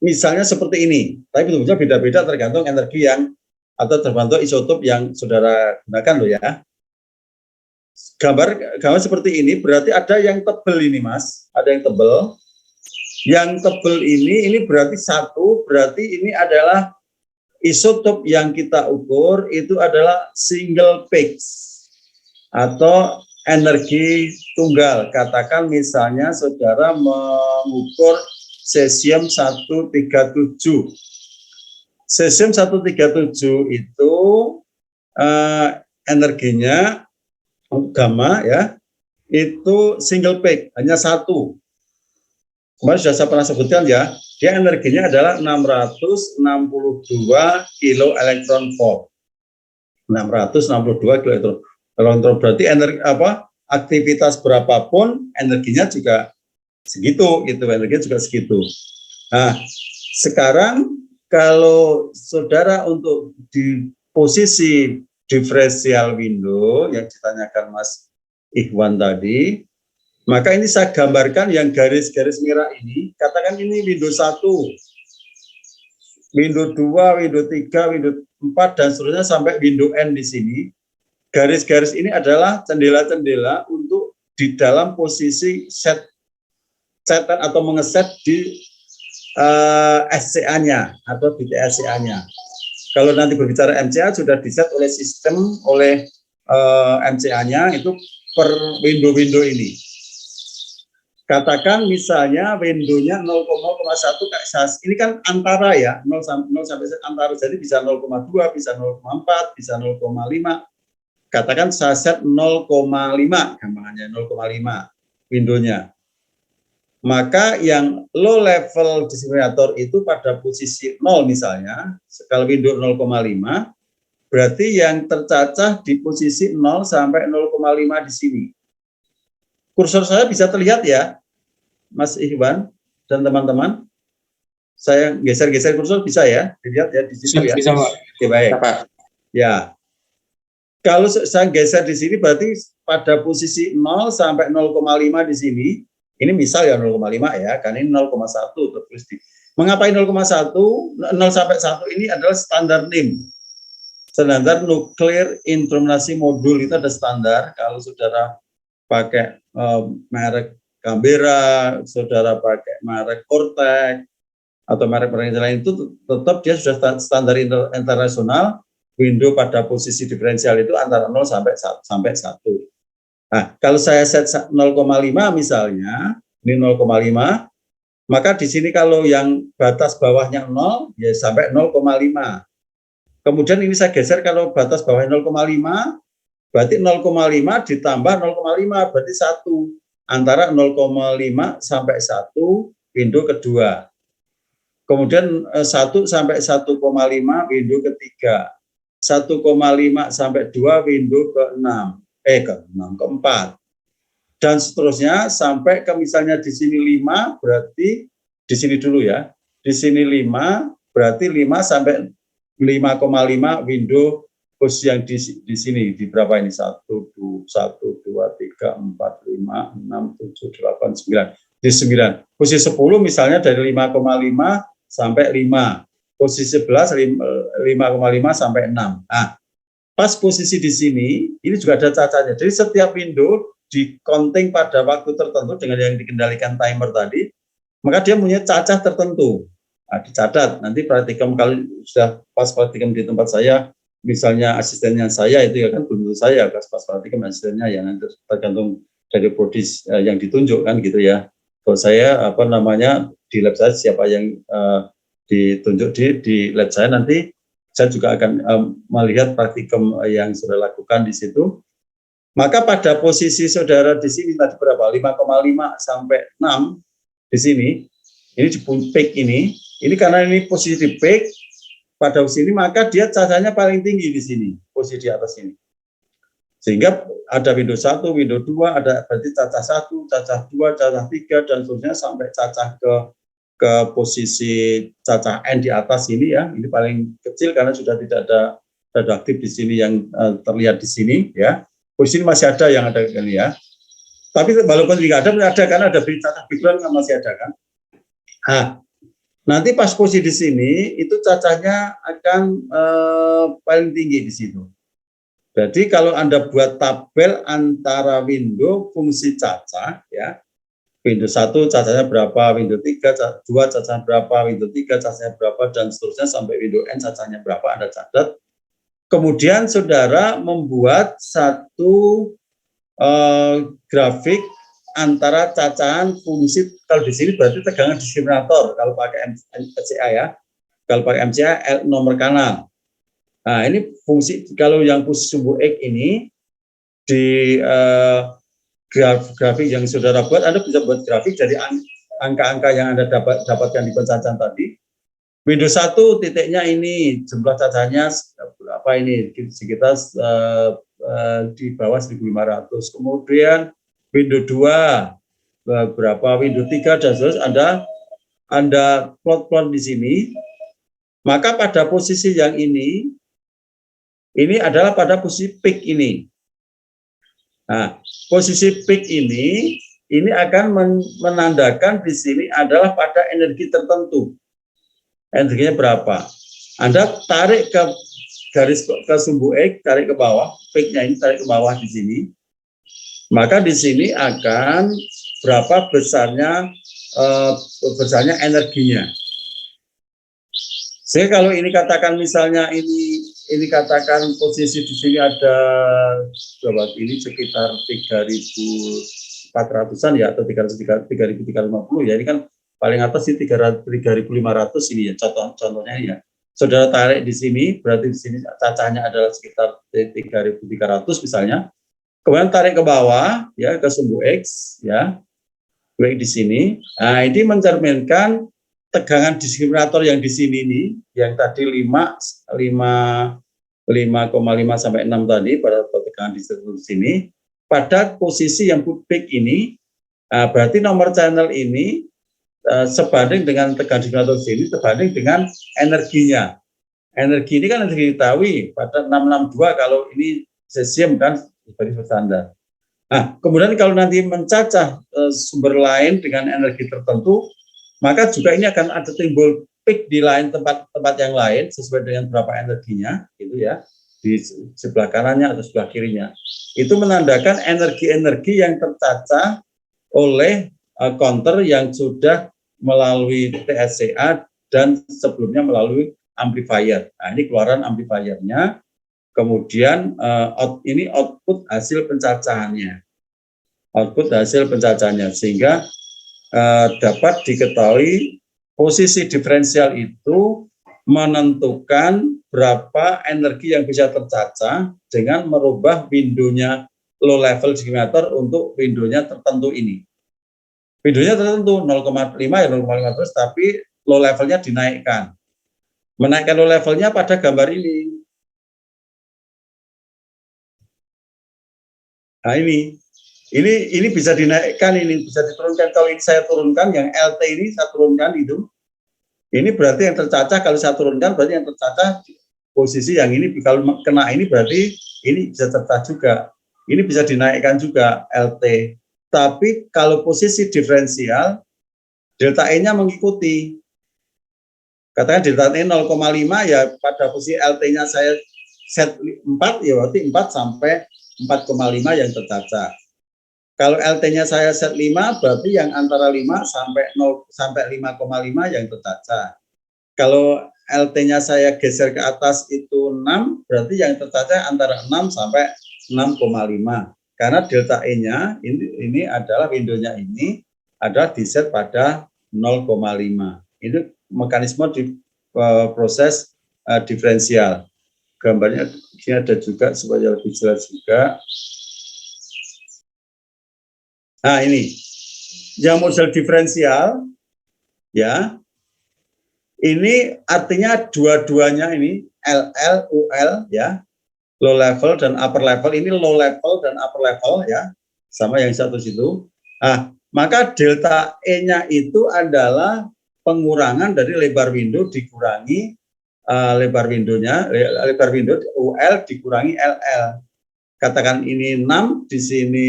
misalnya seperti ini. Tapi bentuknya beda-beda tergantung energi yang atau tergantung isotop yang saudara gunakan loh ya. Gambar seperti ini berarti ada yang tebel ini Mas, ada yang tebel. Yang tebel ini berarti satu, berarti ini adalah isotop yang kita ukur itu adalah single peak atau energi tunggal. Katakan misalnya saudara mengukur cesium 137. Cesium 137 itu energinya gamma ya, itu single peak, hanya satu. Kemarin sudah saya pernah sebutkan ya, dia energinya adalah 662 kilo elektron volt. 662 kilo elektron berarti energi aktivitas berapapun energinya juga segitu, gitu, energinya juga segitu. Nah, sekarang kalau saudara untuk di posisi differential window yang ditanyakan Mas Ikhwan tadi, maka ini saya gambarkan yang garis-garis merah ini, katakan ini window 1, window 2, window 3, window 4, dan seterusnya sampai window N di sini. Garis-garis ini adalah jendela-jendela untuk di dalam posisi setan atau mengeset di SCA-nya atau di TSCA-nya. Kalau nanti berbicara MCA sudah diset oleh sistem, oleh MCA-nya itu per window-window ini. Katakan misalnya window-nya 0,1 kayak SAS. Ini kan antara ya, 0 sampai antara. Jadi bisa 0,2, bisa 0,4, bisa 0,5. Katakan saya set 0,5 gampangannya, 0,5 window-nya. Maka yang low level diskriminator itu pada posisi 0 misalnya, skala window 0,5, berarti yang tercacah di posisi 0 sampai 0,5 di sini. Kursor saya bisa terlihat ya, Mas Ikhwan dan teman-teman. Saya geser-geser kursor bisa ya, dilihat ya di situ ya. Bisa, Pak. Oke, baik. Ya. Kalau saya geser di sini berarti pada posisi 0 sampai 0,5 di sini. Ini misal ya 0,5 ya, kan ini 0,1 tertulis di. Mengapa 0,1? 0 sampai 1 ini adalah standar NIM. Standar nuklir instrumentasi modul itu ada standar. Kalau saudara pakai merek Canberra, saudara pakai merek Cortex atau merek-merek lain itu tetap dia sudah standar internasional. Window pada posisi diferensial itu antara 0 sampai 1. Nah, kalau saya set 0,5 misalnya, ini 0,5, maka di sini kalau yang batas bawahnya 0 ya sampai 0,5. Kemudian ini saya geser kalau batas bawahnya 0,5, berarti 0,5 ditambah 0,5 berarti 1, antara 0,5 sampai 1 window kedua. Kemudian 1 sampai 1,5 window ketiga. 1,5 sampai 2 window keempat. Dan seterusnya sampai ke misalnya di sini 5 berarti di sini dulu ya. Di sini 5 berarti 5 sampai 5,5 window posisi yang di sini di berapa ini 1 2 3 4 5 6 7 8 9 di 9. Posisi 10 misalnya dari 5,5 sampai 5. Posisi 11 5,5 sampai 6. Nah, pas posisi di sini ini juga ada cacahnya. Jadi setiap window di counting pada waktu tertentu dengan yang dikendalikan timer tadi, maka dia punya cacah tertentu. Nah, dicatat. Nanti praktikum kalau sudah pas praktikum di tempat saya, misalnya asistennya saya itu ya kan belum saya pas praktikum asistennya ya nanti tergantung dari prodis yang ditunjuk kan gitu ya. Kalau saya di lab saya siapa yang ditunjuk di lab saya nanti saya juga akan melihat praktikum yang sudah lakukan di situ. Maka pada posisi saudara di sini tadi berapa? 5,5 sampai 6 di sini. Ini di peak ini karena ini posisi di peak pada sini maka dia cacahnya paling tinggi di sini, posisi di atas ini. Sehingga ada window 1, window 2, ada berarti cacah 1, cacah 2, cacah 3 dan seterusnya sampai cacah ke posisi cacah N di atas ini ya, ini paling kecil karena sudah tidak ada radioaktif di sini yang terlihat di sini ya. Posisi ini masih ada yang ada ini ya. Tapi walaupun tidak ada kan ada berita background kan masih ada kan. Nah, nanti pas posisi di sini itu cacahnya akan paling tinggi di situ. Jadi kalau Anda buat tabel antara window fungsi cacah ya. Window 1 cacahnya berapa, window 3, 2 cacahnya berapa, window 3 cacahnya berapa, dan seterusnya sampai window N cacahnya berapa, Anda catat. Kemudian saudara membuat satu grafik antara cacahan fungsi, kalau di sini berarti tegangan diskriminator, kalau pakai MCA ya, kalau pakai MCA nomor kanal. Nah ini fungsi, kalau yang fungsi sumbu X ini, di grafik yang saudara buat, Anda bisa buat grafik dari angka-angka yang Anda dapatkan di pencacahan tadi. Windows 1 titiknya ini, jumlah cacahnya apa ini, sekitar di bawah 1.500. Kemudian Windows 2 berapa, Windows 3 dan seterusnya Anda plot-plot di sini. Maka pada posisi yang ini adalah pada posisi peak ini. Nah, posisi peak ini akan menandakan di sini adalah pada energi tertentu. Energinya berapa? Anda tarik ke garis ke sumbu X, tarik ke bawah, peaknya ini tarik ke bawah di sini. Maka di sini akan berapa besarnya energinya. Sehingga kalau ini katakan misalnya ini katakan posisi di sini ada berapa, ini sekitar 3.400-an ya, atau 3.350 ya, ini kan paling atas ini 3.500 ini ya, contohnya ya. Saudara tarik di sini, berarti di sini cacahnya adalah sekitar 3.300 misalnya. Kemudian tarik ke bawah ya, ke sumbu X ya, baik di sini. Nah, ini mencerminkan tegangan diskriminator yang di sini nih, yang tadi 5,5 sampai 6 tadi pada tegangan di sini, pada posisi yang peak ini, berarti nomor channel ini sebanding dengan tegangan diskriminator sini sebanding dengan energinya. Energi ini kan energi diketahui pada 662 kalau ini cesium kan sebagai standar. Nah, kemudian kalau nanti mencacah sumber lain dengan energi tertentu, maka juga ini akan ada timbul peak di lain tempat yang lain sesuai dengan berapa energinya, gitu ya, di sebelah kanannya atau sebelah kirinya. Itu menandakan energi-energi yang tercacah oleh counter yang sudah melalui TSCA dan sebelumnya melalui amplifier. Nah, ini keluaran amplifiernya. Kemudian ini output hasil pencacahannya. Output hasil pencacahannya, sehingga dapat diketahui posisi diferensial itu menentukan berapa energi yang bisa tercacah dengan merubah windownya low level diskriminator untuk windownya tertentu ini. Windownya tertentu 0,5 ya 0,5 terus, tapi low levelnya dinaikkan. Menaikkan low levelnya pada gambar ini. Nah ini bisa dinaikkan, ini bisa diturunkan. Kalau ini saya turunkan, yang LT ini saya turunkan itu. Ini berarti yang tercacah, kalau saya turunkan berarti yang tercacah posisi yang ini, kalau kena ini berarti ini bisa tercacah juga. Ini bisa dinaikkan juga LT. Tapi kalau posisi diferensial, delta E-nya mengikuti. Katakan delta E 0,5 ya, pada posisi LT-nya saya set 4, ya berarti 4 sampai 4,5 yang tercacah. Kalau LT-nya saya set 5, berarti yang antara 5 sampai 0 sampai 5,5 yang tercacah. Kalau LT-nya saya geser ke atas itu 6, berarti yang tercacah antara 6 sampai 6,5. Karena delta E-nya ini adalah windownya ini adalah diset pada 0,5. Itu mekanisme di proses diferensial. Gambarnya ini ada juga supaya lebih jelas juga. Nah, ini yang model diferensial ya. Ini artinya dua-duanya ini LL, UL ya. Low level dan upper level, ini low level dan upper level ya. Sama yang satu situ. Nah, maka delta E-nya itu adalah pengurangan dari lebar window dikurangi lebar windownya, lebar window UL dikurangi LL. Katakan ini 6, di sini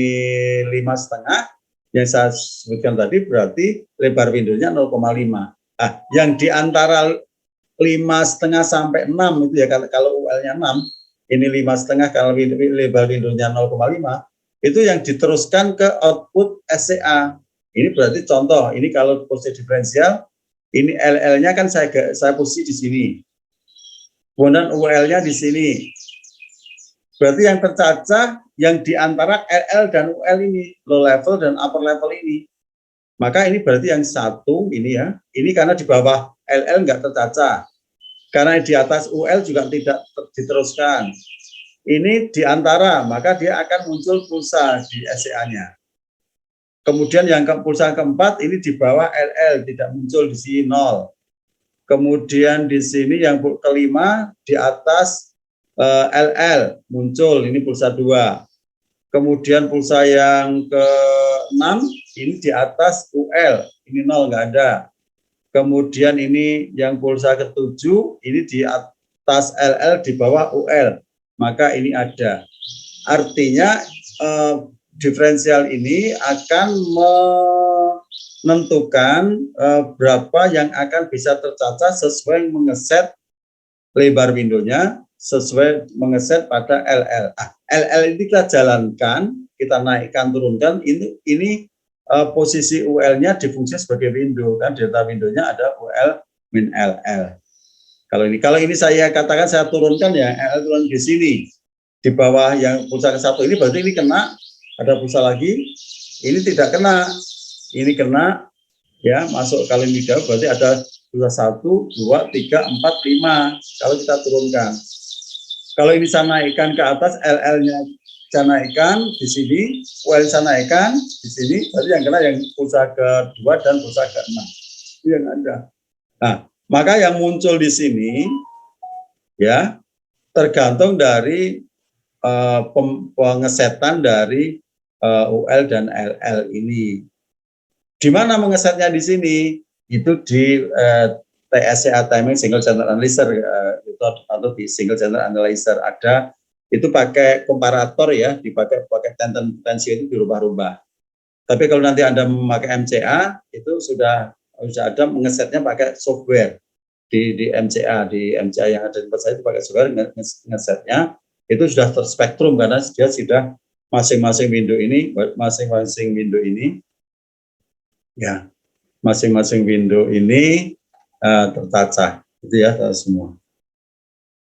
5,5. Yang saya sebutkan tadi berarti lebar windownya 0,5. Nah, yang di antara 5,5 sampai 6 itu ya, kalau UL-nya 6, ini 5,5, kalau lebar windownya 0,5, itu yang diteruskan ke output SCA. Ini berarti contoh, ini kalau posisi diferensial, ini LL-nya kan saya posisi di sini. Kemudian UL-nya di sini. Berarti yang tercacah yang di antara LL dan UL ini, low level dan upper level ini. Maka ini berarti yang satu ini ya, ini karena di bawah LL nggak tercacah. Karena di atas UL juga tidak diteruskan. Ini di antara, maka dia akan muncul pulsa di SCA-nya. Kemudian yang pulsa keempat ini di bawah LL, tidak muncul di sini 0. Kemudian di sini yang kelima di atas LL muncul, ini pulsa 2. Kemudian pulsa yang ke-6 ini di atas UL, ini 0 nggak ada. Kemudian ini yang pulsa ke-7 ini di atas LL di bawah UL, maka ini ada. Artinya diferensial ini akan menentukan berapa yang akan bisa tercacah sesuai mengeset lebar windownya, sesuai mengeset pada LL. LL ini kita jalankan, kita naikkan, turunkan, ini posisi UL-nya difungsi sebagai window, kan delta windownya ada UL min LL. Kalau ini saya katakan saya turunkan ya, LL turun di sini, di bawah yang pulsa ke-1 ini berarti ini kena, ada pulsa lagi, ini tidak kena, ini kena, ya masuk kalau ini jauh berarti ada pulsa 1, 2, 3, 4, 5. Kalau kita turunkan, kalau ini saya naikkan ke atas, LL-nya saya naikkan di sini, UL saya naikkan di sini, berarti yang kena yang pulsa ke-2 dan pulsa ke-6 itu yang ada. Nah, maka yang muncul di sini ya tergantung dari pengesetan dari UL dan LL ini. Di mana mengesetnya di sini? Itu di TSCA timing single channel analyzer atau di single channel analyzer ada, itu pakai komparator ya, dipakai tensio itu dirubah-rubah. Tapi kalau nanti Anda memakai MCA itu sudah ada mengesetnya pakai software di MCA yang ada di tempat saya itu pakai software ngesetnya itu sudah terspektrum karena dia sudah masing-masing window ini ya masing-masing window ini tercacah itu ya semua.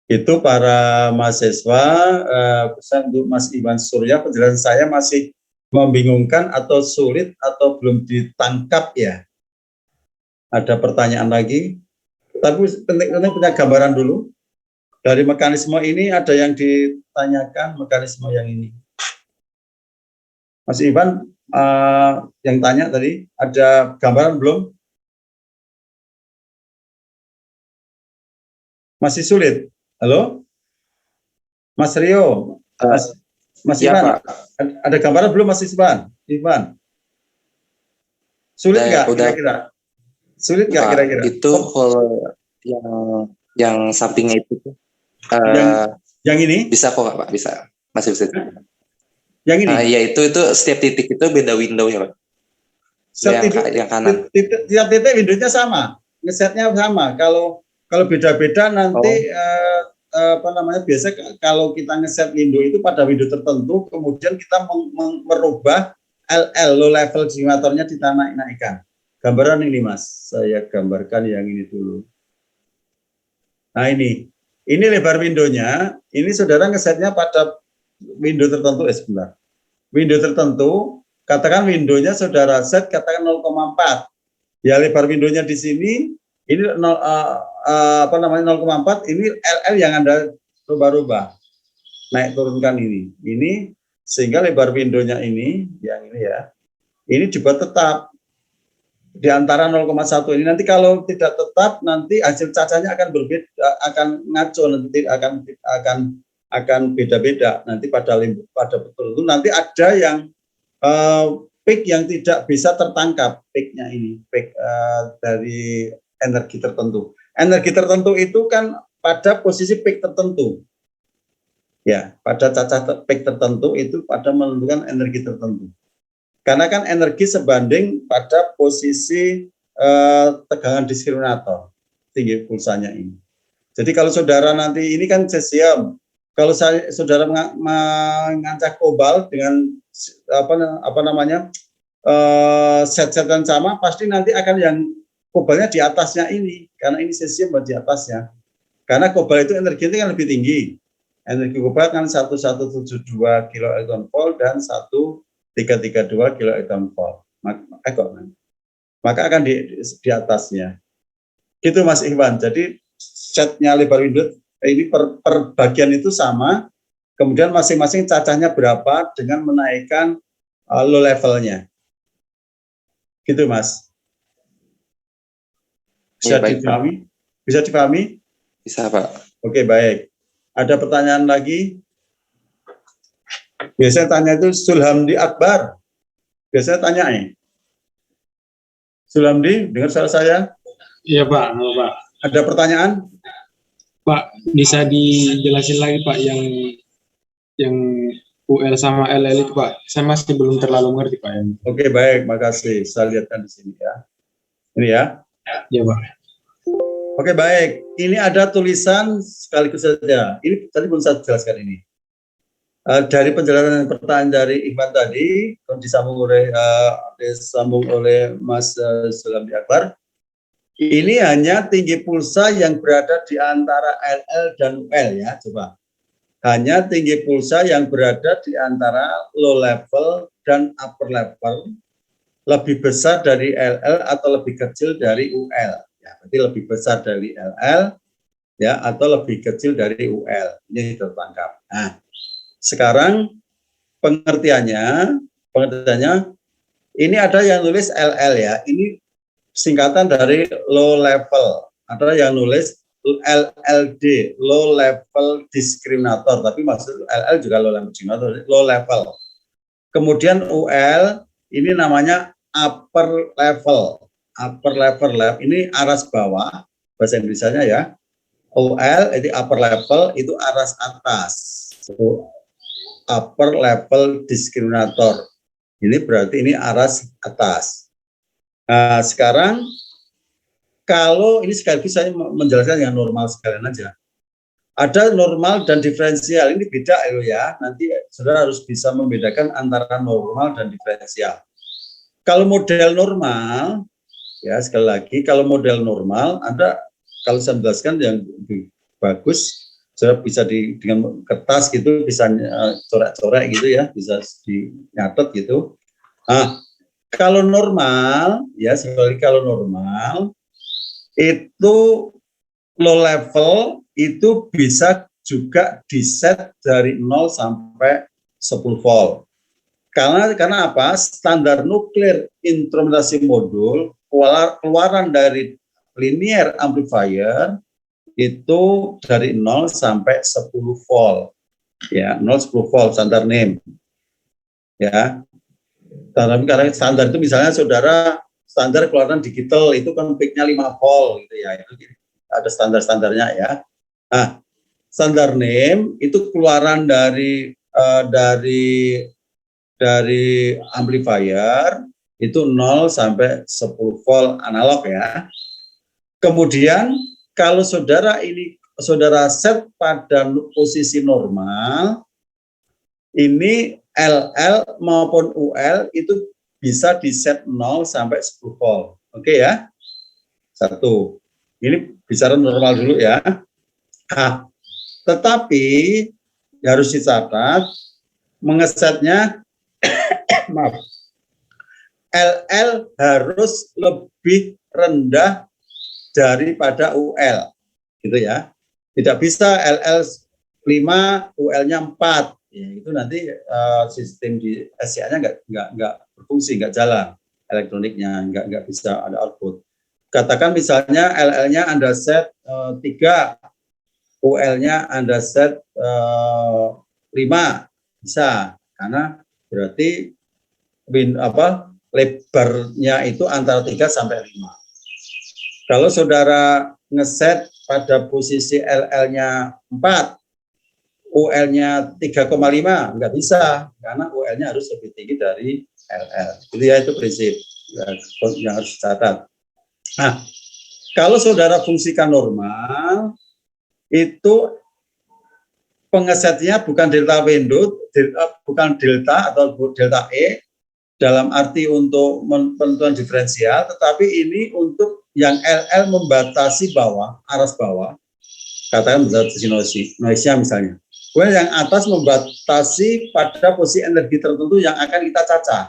Itu para mahasiswa, pesan untuk Mas Iwan Surya, penjelasan saya masih membingungkan atau sulit atau belum ditangkap ya? Ada pertanyaan lagi? Tapi penting punya gambaran dulu. Dari mekanisme ini ada yang ditanyakan mekanisme yang ini. Mas Iwan yang tanya tadi, ada gambaran belum? Masih sulit? Halo? Mas Rio? Mas ya, Iwan? Pak. Ada gambaran belum Mas Iwan? Sulit nggak kira-kira? Sulit nggak kira-kira? Itu hole yang sampingnya itu. Yang ini? Bisa kok Pak, bisa. Masih bisa. Yang ini? Ya itu setiap titik itu beda window ya Pak. Yang kanan. Tiap titik windownya sama, ngesetnya sama. Kalau beda-beda nanti biasa kalau kita ngeset window itu pada window tertentu, kemudian kita merubah LL low level simulatornya kita naikkan. Gambaran ini Mas, saya gambarkan yang ini dulu. Nah ini lebar windownya, ini saudara ngesetnya pada window tertentu, sebentar. Window tertentu, katakan windownya saudara set katakan 0,4. Ya lebar windownya di sini, ini 0,4, ini LL yang Anda rubah-rubah. Naik turunkan ini sehingga lebar windownya ini, yang ini ya, ini dibuat tetap di antara 0,1 ini. Nanti kalau tidak tetap, nanti hasil cacahnya akan berbeda, akan ngaco, nanti akan beda-beda. Nanti pada betul itu nanti ada yang peak yang tidak bisa tertangkap, peaknya ini, peak dari energi tertentu. Energi tertentu itu kan pada posisi peak tertentu. Ya, pada cacah peak tertentu itu pada menentukan energi tertentu. Karena kan energi sebanding pada posisi tegangan diskriminator, tinggi pulsanya ini. Jadi kalau saudara nanti ini kan cesium, kalau saudara mengancak kobalt dengan set-setan sama, pasti nanti akan yang kobalnya di atasnya ini, karena ini cesium di atasnya. Karena kobalt itu energi kan lebih tinggi. Energi kobalt kan 1172 kiloelectron volt dan 1332 kiloelectron volt. Maka akan di atasnya. Gitu Mas Ikhwan. Jadi setnya lebar window ini per bagian itu sama, kemudian masing-masing cacahnya berapa dengan menaikkan low levelnya. Gitu Mas. Bisa Ya, baik, dipahami? Bisa dipahami? Bisa, Pak. Oke, baik. Ada pertanyaan lagi? Biasanya tanya itu Sulhamdi Akbar. Biasanya tanya Sulhamdi, dengar suara saya? Iya Pak, Pak. Ada pertanyaan? Pak, bisa dijelasin lagi Pak yang UL sama LL itu Pak? Saya masih belum terlalu mengerti Pak. Oke, baik, makasih. Saya lihatkan di sini ya. Ini ya. Iya Pak. Oke, baik. Ini ada tulisan sekaligus saja. Ini tadi belum saya jelaskan ini. Dari penjelasan pertanyaan dari Ikhwan tadi, disambung oleh Mas Sulhamdi Akbar. Ini hanya tinggi pulsa yang berada di antara LL dan UL ya, coba. Hanya tinggi pulsa yang berada di antara low level dan upper level lebih besar dari LL atau lebih kecil dari UL. Ya, berarti lebih besar dari LL ya atau lebih kecil dari UL. Ini tertangkap. Nah, sekarang pengertiannya ini ada yang nulis LL ya. Ini singkatan dari low level. Ada yang nulis LLD, low level discriminator, tapi maksud LL juga low level discriminator, low level. Kemudian UL ini namanya upper level. Upper level ini aras bawah, bahasa Indonesianya ya. UL itu upper level, itu aras atas. Upper level discriminator. Ini berarti ini aras atas. Nah, sekarang kalau ini sekaligus saya menjelaskan yang normal sekalian aja. Ada normal dan diferensial, ini beda ya. Nanti saudara harus bisa membedakan antara normal dan diferensial. Kalau model normal, ya sekali lagi, kalau model normal, kalau saya menjelaskan yang lebih bagus, saudara bisa dengan kertas gitu, bisa coret-coret gitu ya, bisa dinyatet gitu. Nah, kalau normal, ya sekali kalau normal, itu low level itu bisa juga diset dari 0 sampai 10 volt. Karena apa? Standar nuklir instrumentasi modul, keluaran dari linear amplifier itu dari 0 sampai 10 volt. Ya, 0 10 volt standar name. Ya. Karena standar itu misalnya saudara standar keluaran digital itu kan peaknya 5 volt gitu ya, itu ada standar-standarnya ya. Nah, standar name itu keluaran dari amplifier itu 0 sampai 10 volt analog ya. Kemudian kalau saudara set pada posisi normal, ini LL maupun UL itu bisa di set 0 sampai 10 volt. Oke ya. Satu. Ini bicara normal dulu ya. Nah, tetapi harus dicatat mengesetnya maaf. LL harus lebih rendah daripada UL. Gitu ya. Tidak bisa LL 5, UL-nya 4. Ya, itu nanti sistem di SCA-nya nggak berfungsi, nggak jalan elektroniknya, nggak bisa ada output. Katakan misalnya LL-nya Anda set 3, UL-nya Anda set 5, bisa, karena berarti lebarnya itu antara 3 sampai 5. Kalau saudara ngeset pada posisi LL-nya 4, UL-nya 3,5, nggak bisa, karena UL-nya harus lebih tinggi dari LL. Itu ya, itu prinsip yang harus dicatat. Nah, kalau saudara fungsikan normal, itu pengesetnya bukan delta window, bukan delta atau delta E, dalam arti untuk penentuan diferensial, tetapi ini untuk yang LL membatasi bawah, aras bawah, katakan membatasi noise-nya misalnya. Kemudian yang atas membatasi pada posisi energi tertentu yang akan kita cacah.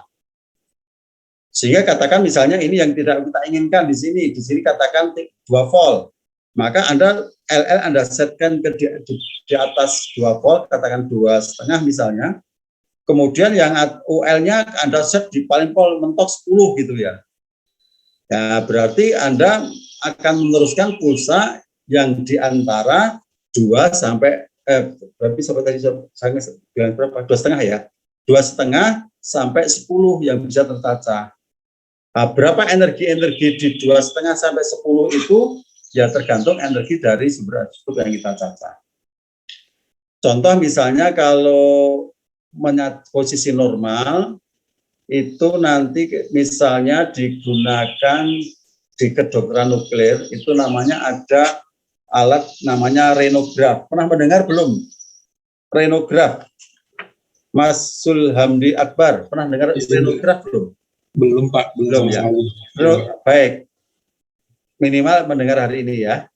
Sehingga katakan misalnya ini yang tidak kita inginkan di sini katakan 2 volt. Maka Anda LL Anda setkan ke di atas 2 volt, katakan 2,5 misalnya. Kemudian yang UL-nya Anda set di paling mentok 10 gitu ya. Ya, berarti Anda akan meneruskan pulsa yang di antara 2 sampai berarti sampai tadi saya bilang berapa? 2,5 ya. 2,5 sampai 10 yang bisa tercacah. Nah, berapa energi di 2,5 sampai 10 itu ya tergantung energi dari sumber yang kita cacah. Contoh misalnya kalau posisi normal itu nanti misalnya digunakan di kedokteran nuklir, itu namanya ada alat namanya renograf. Pernah mendengar belum? Renograf. Mas Sulhamdi Akbar, pernah dengar renograf belum? Belum Pak, belum ya. Ya. Baik, minimal mendengar hari ini ya.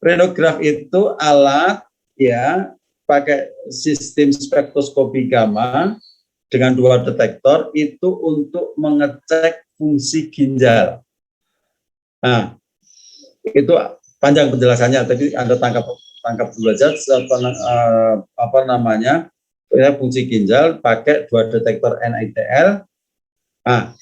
Renograf itu alat ya pakai sistem spektroskopi gamma dengan 2 detektor itu untuk mengecek fungsi ginjal. Nah, itu panjang penjelasannya, tapi Anda tangkap dulu aja fungsi ginjal pakai 2 detektor NITL. Nah,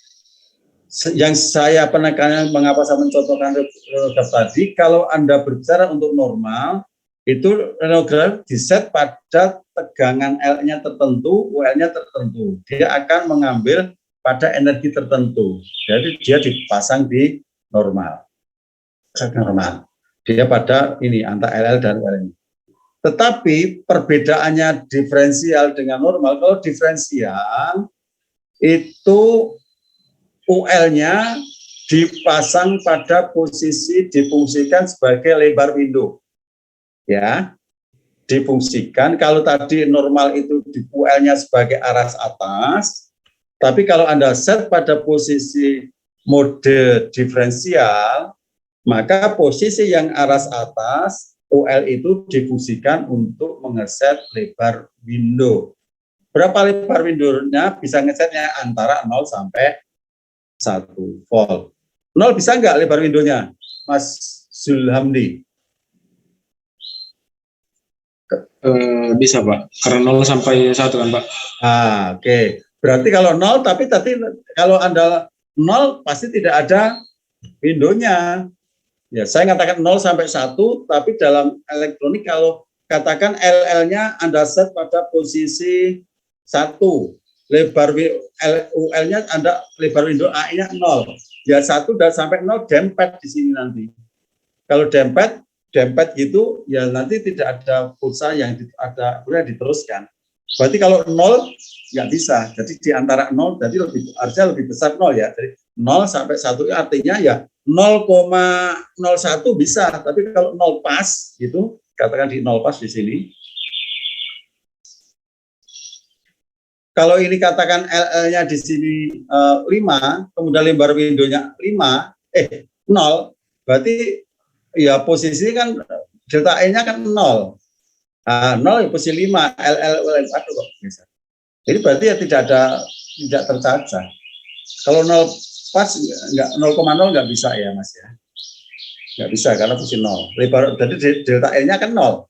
yang saya penekankan mengapa saya mencontohkan renograf tadi, kalau Anda berbicara untuk normal, itu renograf diset pada tegangan L-nya tertentu, UL-nya tertentu. Dia akan mengambil pada energi tertentu. Jadi dia dipasang di normal. Dia pada ini antara LL dan UL. Tetapi perbedaannya diferensial dengan normal. Kalau diferensial itu UL-nya dipasang pada posisi difungsikan sebagai lebar window. Ya, difungsikan. Kalau tadi normal itu di UL-nya sebagai aras atas, tapi kalau Anda set pada posisi mode diferensial, maka posisi yang aras atas UL itu difungsikan untuk mengeset lebar window. Berapa lebar window-nya? Bisa ngesetnya antara 0 sampai 1 volt. 0 bisa nggak lebar window-nya, Mas Zulhamdi? Bisa Pak, karena 0 sampai 1 kan Pak. Oke. Berarti kalau 0, tapi tadi kalau Anda 0 pasti tidak ada window-nya. Ya, saya katakan 0 sampai 1, tapi dalam elektronik kalau katakan LL-nya Anda set pada posisi 1, lebar UL-nya Anda lebar window AI-nya 0. Ya 1 dan sampai 0 dempet di sini nanti. Kalau dempet gitu ya nanti tidak ada pulsa yang boleh diteruskan. Berarti kalau 0 nggak bisa. Jadi di antara 0 jadi harusnya lebih besar 0 ya. Jadi 0 sampai 1 artinya ya 0,01 bisa, tapi kalau 0 pas gitu, katakan di 0 pas di sini. Kalau ini katakan LL-nya di sini 5, kemudian lebar window-nya 0, berarti ya posisi kan delta E-nya kan 0. 0 ya posisi 5, LL kok bisa. Jadi berarti ya tidak tercacah. Kalau 0 pas enggak 0,0 enggak bisa ya Mas ya. Enggak bisa karena posisi 0. Lebar jadi delta E-nya kan 0.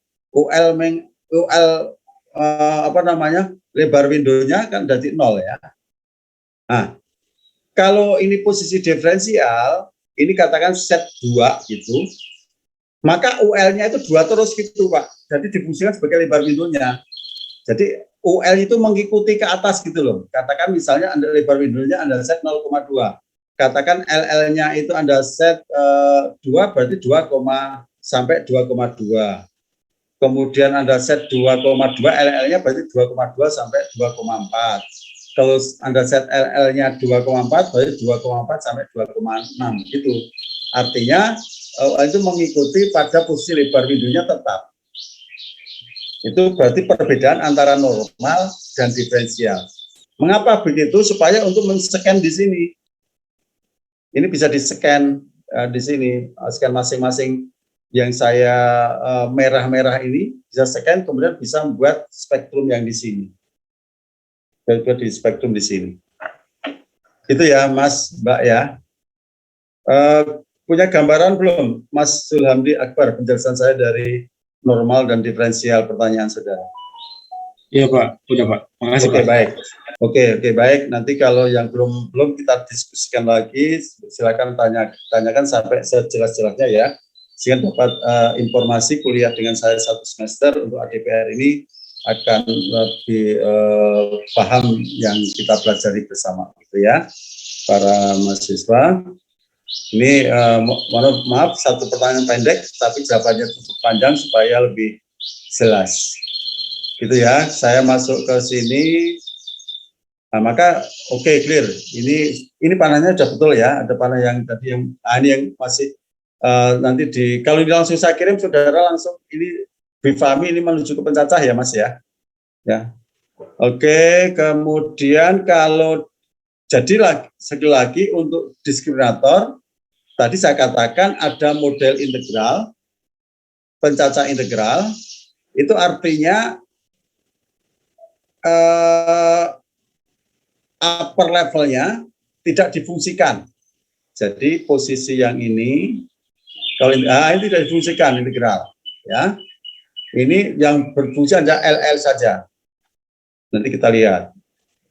Lebar window-nya kan jadi 0 ya. Nah, kalau ini posisi diferensial, ini katakan set 2 gitu, maka UL-nya itu 2 terus gitu Pak. Jadi difungsikan sebagai lebar window-nya. Jadi UL itu mengikuti ke atas gitu loh. Katakan misalnya Anda lebar window-nya Anda set 0,2. katakan LL-nya itu Anda set 2, berarti 2, sampai 2,2. Kemudian Anda set 2,2, LL-nya berarti 2,2 sampai 2,4. Kalau Anda set LL-nya 2,4, berarti 2,4 sampai 2,6 gitu. Artinya itu mengikuti pada posisi lebar windownya tetap. Itu berarti perbedaan antara normal dan diferensial. Mengapa begitu? Supaya untuk men-scan di sini. Ini bisa di-scan di sini, scan masing-masing yang saya merah-merah ini bisa scan, kemudian bisa membuat spektrum yang di sini. Buat di spektrum di sini. Itu ya, Mas, Mbak ya. Punya gambaran belum, Mas Zulhamdi Akbar, penjelasan saya dari normal dan diferensial pertanyaan saudara? Iya Pak, udah Pak. Makasih Oke, Pak. baik. Oke, baik. Nanti kalau yang belum kita diskusikan lagi, silakan tanyakan sampai sejelas-jelasnya ya. Sehingga dapat informasi kuliah dengan saya 1 semester untuk ADPR ini akan lebih paham yang kita pelajari bersama, gitu ya, para mahasiswa. Ini maaf, satu pertanyaan pendek, tapi jawabannya cukup panjang supaya lebih jelas. Gitu ya, saya masuk ke sini. Nah, maka oke, clear. Ini panahnya sudah betul ya. Ada panah yang tadi yang ini yang masih nanti kalau ini langsung saya kirim, saudara langsung ini Bifami ini menuju ke pencacah ya, Mas ya. Ya. Oke, kemudian kalau jadi sekali lagi untuk diskriminator, tadi saya katakan ada model integral, pencacah integral, itu artinya upper levelnya tidak difungsikan. Jadi posisi yang ini, kalau ini tidak difungsikan integral, ya. Ini yang berfungsi hanya LL saja. Nanti kita lihat.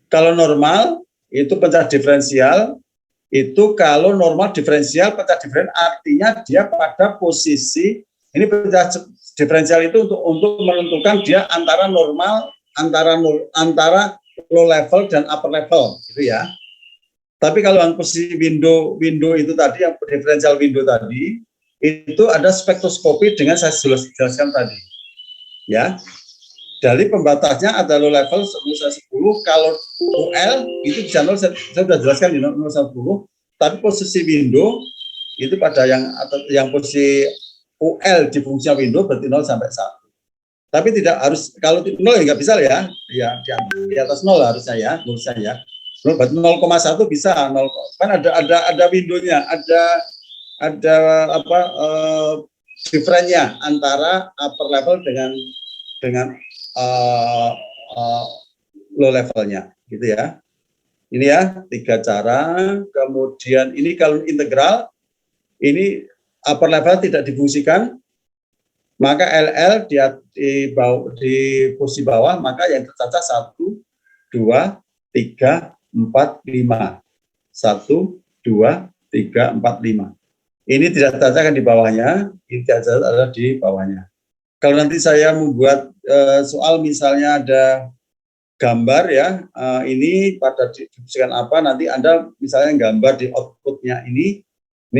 Kalau normal itu pencacah diferensial, itu kalau normal diferensial, pencacah diferensial artinya dia pada posisi ini pencacah diferensial itu untuk menentukan dia antara normal, antara low level dan upper level, gitu ya. Tapi kalau yang posisi window itu tadi, yang diferensial window tadi, itu ada spektroskopi dengan saya jelaskan tadi, ya. Dari pembatasnya ada low level 10, kalau UL itu bisa 0, saya sudah jelaskan di 0, 10, tapi posisi window itu pada yang posisi UL di fungsi window berarti 0 sampai 1. Tapi tidak harus, kalau 0 ya nggak bisa ya, di atas 0 harusnya ya, bisa ya. 0,1 bisa, 0, kan ada windownya, ada apa difference-nya antara upper level dengan low levelnya, gitu ya. Ini ya 3 cara. Kemudian ini kalau integral, ini upper level tidak difungsikan, maka LL di posisi bawah, maka yang tercatat 1, 2, 3, 4, 5. 1, 2, 3, 4, 5. Ini tidak tercatat di bawahnya, ini tercatat ada di bawahnya. Kalau nanti saya membuat soal misalnya ada gambar ya, ini pada difungsikan apa, nanti Anda misalnya gambar di outputnya ini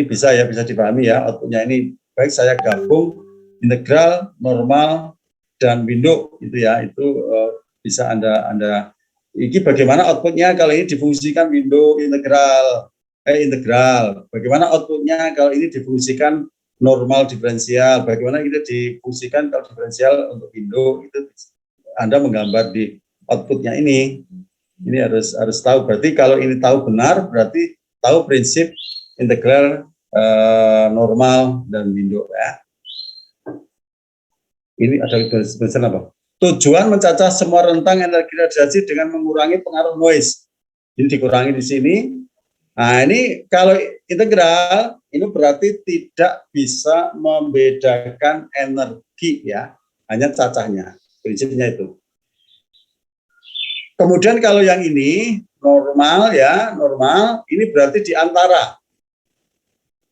bisa ya, bisa dipahami ya, outputnya ini. Baik, saya gabung integral, normal, dan window itu ya, itu bisa Anda ini bagaimana outputnya kalau ini difungsikan window integral, bagaimana outputnya kalau ini difungsikan normal diferensial, bagaimana kita difungsikan kalau diferensial untuk window, itu Anda menggambar di outputnya ini harus tahu. Berarti kalau ini tahu benar, berarti tahu prinsip integral, normal, dan window ya. Ini ada tulisan apa? Tujuan mencacah semua rentang energi radiasi dengan mengurangi pengaruh noise. Ini dikurangi di sini. Nah, ini kalau integral, ini berarti tidak bisa membedakan energi ya, hanya cacahnya. Prinsipnya itu. Kemudian kalau yang ini normal ya, normal, ini berarti di antara.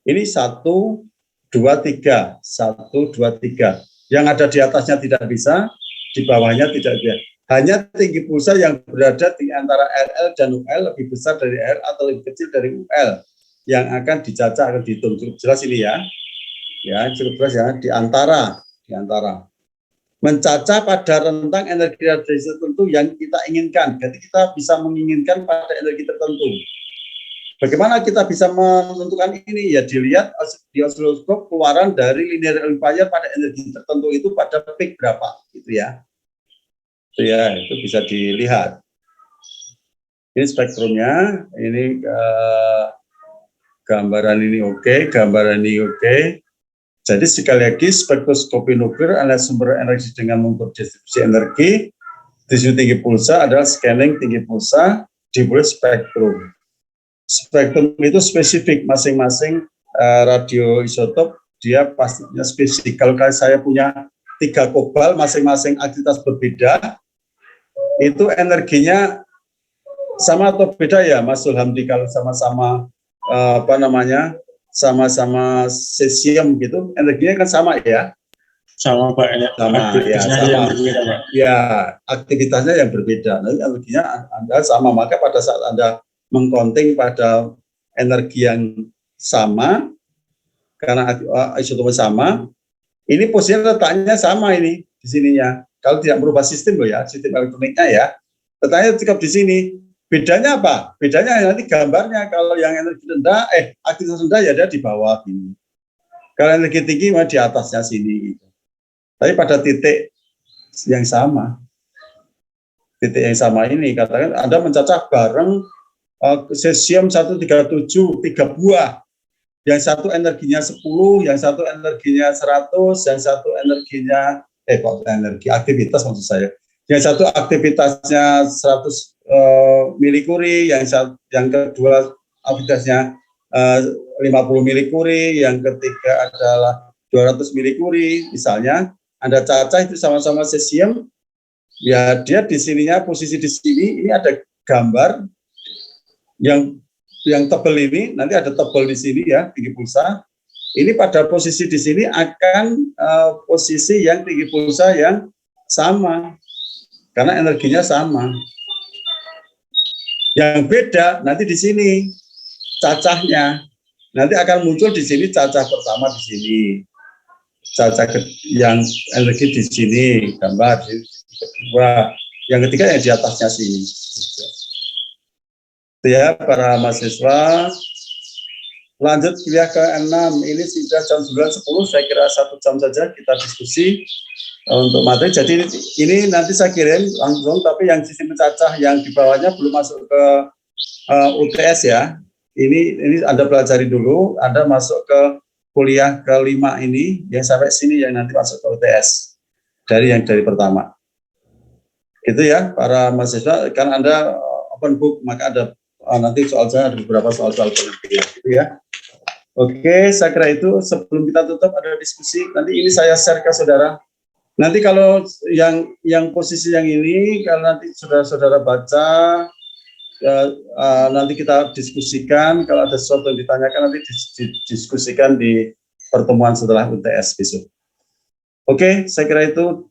Ini 1, 2, 3, 1, 2, 3. Yang ada di atasnya tidak bisa, di bawahnya tidak bisa. Hanya tinggi pulsa yang berada di antara LL dan UL lebih besar dari L atau lebih kecil dari UL. yang akan dicacah, akan dihitung. Cukup jelas ini ya. Ya, cukup jelas ya. Di antara mencacah pada rentang energi radiasi tertentu yang kita inginkan. Jadi kita bisa menginginkan pada energi tertentu. Bagaimana kita bisa menentukan ini? Ya dilihat di osiloskop keluaran dari linear amplifier pada energi tertentu itu pada peak berapa, gitu ya. Itu bisa dilihat. Ini spektrumnya, ini gambaran ini oke, gambaran ini oke. Jadi sekali lagi spektroskopi nuklir adalah sumber energi dengan mengukur distribusi energi. Distribusi tinggi pulsa adalah scanning tinggi pulsa diberi spektrum. Spektrum itu spesifik masing-masing radioisotop dia pastinya spesifik. Kalau saya punya 3 kobal masing-masing aktivitas berbeda, itu energinya sama atau beda ya, Mas Sulhamdi? Kalau sama-sama sama-sama cesium gitu, energinya kan sama ya? Sama Pak, Sama ya, sama. Yang berbeda, Pak. Ya, aktivitasnya yang berbeda. Nanti energinya Anda sama, maka pada saat Anda mengcounting pada energi yang sama, karena isotopnya sama, ini posisinya letaknya sama ini di sininya. Kalau tidak merubah sistem loh ya, sistem elektroniknya ya, letaknya tetap di sini. Bedanya apa? Bedanya nanti gambarnya, kalau yang energi rendah, aktivitas rendah ya ada di bawah ini. Kalau energi tinggi di atasnya sini. Gitu. Tapi pada titik yang sama, ini katakan Anda mencacah bareng cesium 137, 3 buah. Yang satu energinya 10, yang satu energinya 100, yang satu energinya aktivitas maksud saya. Yang satu aktivitasnya 100 milikuri, yang kedua aktivitasnya 50 milikuri, yang ketiga adalah 200 milikuri. Misalnya Anda cacah itu sama-sama cesium, ya dia di sininya posisi di sini, ini ada gambar yang tebal ini, nanti ada tebal di sini ya, tinggi pulsa. Ini pada posisi di sini akan posisi yang tinggi pulsa yang sama, karena energinya sama. Yang beda nanti di sini cacahnya, nanti akan muncul di sini cacah pertama di sini, cacah yang energi di sini, gambar di kedua, yang ketiga yang di atasnya sini. Ya, para mahasiswa, lanjut kuliah ke-6. Ini sudah jam 9.10, saya kira 1 jam saja kita diskusi untuk materi. Jadi ini nanti saya kirim langsung, tapi yang sistem mencacah yang di bawahnya belum masuk ke UTS ya. Ini Anda pelajari dulu, Anda masuk ke kuliah ke-5 ini, yang sampai sini yang nanti masuk ke UTS, dari pertama. Gitu ya, para mahasiswa, kan Anda open book, maka ada nanti soalnya ada beberapa soal-soal penelitian gitu ya. Oke, saya kira itu. Sebelum kita tutup ada diskusi. Nanti ini saya share ke saudara. Nanti kalau yang posisi yang ini, kalau nanti saudara-saudara baca, nanti kita diskusikan. Kalau ada sesuatu yang ditanyakan nanti didiskusikan di pertemuan setelah UTS besok. Oke, saya kira itu.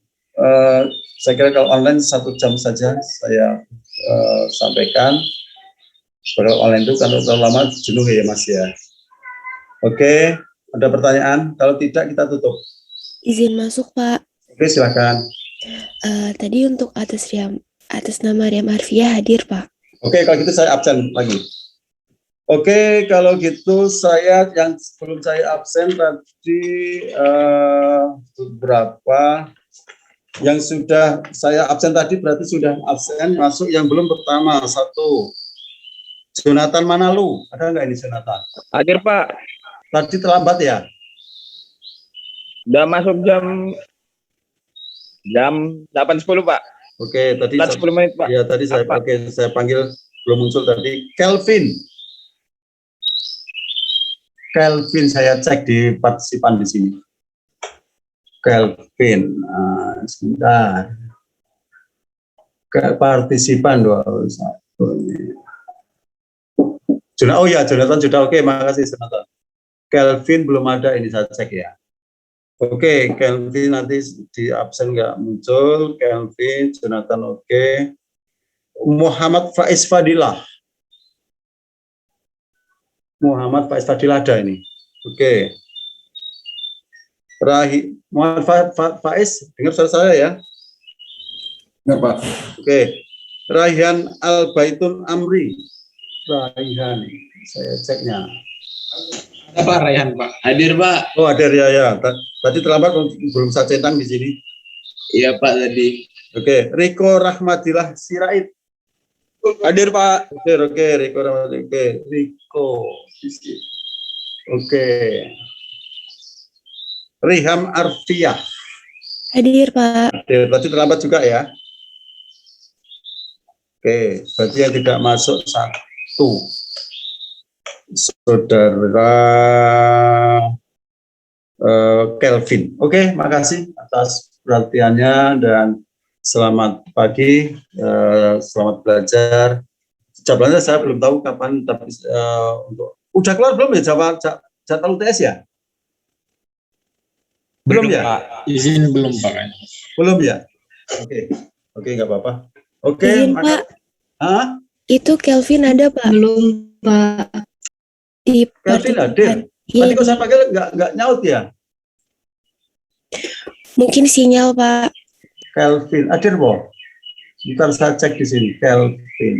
Saya kira kalau online 1 jam saja saya sampaikan. Kalau online itu kalau terlalu lama jenuh ya Mas ya. Oke, ada pertanyaan? Kalau tidak kita tutup. Izin masuk Pak. Oke, silakan. Tadi untuk atas nama Riam Arfiah hadir Pak. Oke, kalau gitu saya absen lagi. Oke, kalau gitu saya yang sebelum saya absen tadi beberapa yang sudah saya absen tadi berarti sudah absen masuk. Yang belum pertama 1. Jonathan Manalu, ada nggak ini Jonathan? Hadir Pak. Tadi terlambat ya? Udah masuk jam 8.10 Pak. Oke, tadi 10 menit Pak. Ya tadi saya saya panggil belum muncul tadi. Kelvin saya cek di partisipan di sini. Kelvin, sebentar. Ke partisipan 21. Oh ya, Jonathan sudah oke, makasih Jonathan. Kelvin belum ada, ini saya cek ya. Oke, Kelvin nanti di absen nggak muncul. Kelvin, Jonathan oke. Muhammad Faiz Fadilah. Muhammad Faiz Fadil ada ini. Oke. Muhammad Faiz, dengar suara saya ya? Enggak, Pak. Oke. Raihan Al-Baitun Amri. Raihan, saya ceknya. Ada Pak Raihan, Pak. Hadir, Pak. Oh, ada ya. Tadi terlambat belum saya centang di sini. Iya, Pak, tadi. Oke, Riko Rahmatillah Sirait. Hadir, Pak. Oke, Riko Rahmatillah. Oke, Riko. Oke. Riham Arfiah. Hadir, Pak. Oke, berarti terlambat juga ya. Oke, berarti yang tidak masuk 1. Saudara Kelvin. Oke, makasih atas perhatiannya dan selamat pagi, selamat belajar. Jawabannya saya belum tahu kapan, tapi udah keluar belum ya jadwal UTS ya? Belum ya? Pak. Izin belum, Pak. Belum ya? Oke, nggak apa-apa. Oke, Izin, Pak. Hah? Itu Kelvin ada, Pak? Belum, Pak. Di Kelvin hadir. Iya, Tadi kok saya panggil nggak nyaut ya? mungkin sinyal, Pak. Kelvin, hadir, Bo? Ntar saya cek di sini, Kelvin.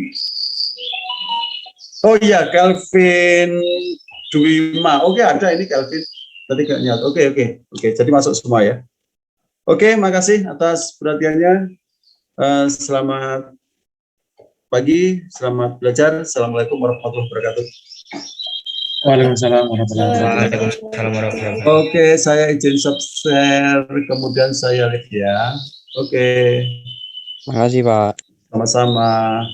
Oh iya, Kelvin Dwima. Oke, ada ini Kelvin. Tadi nggak nyaut. Oke. Jadi masuk semua ya. Oke, makasih atas perhatiannya. Selamat pagi, selamat belajar. Assalamualaikum warahmatullahi wabarakatuh. Waalaikumsalam warahmatullahi wabarakatuh. Waalaikumsalam warahmatullahi wabarakatuh. Oke, saya izin share, kemudian saya live ya. Oke, Makasih, Pak. sama-sama.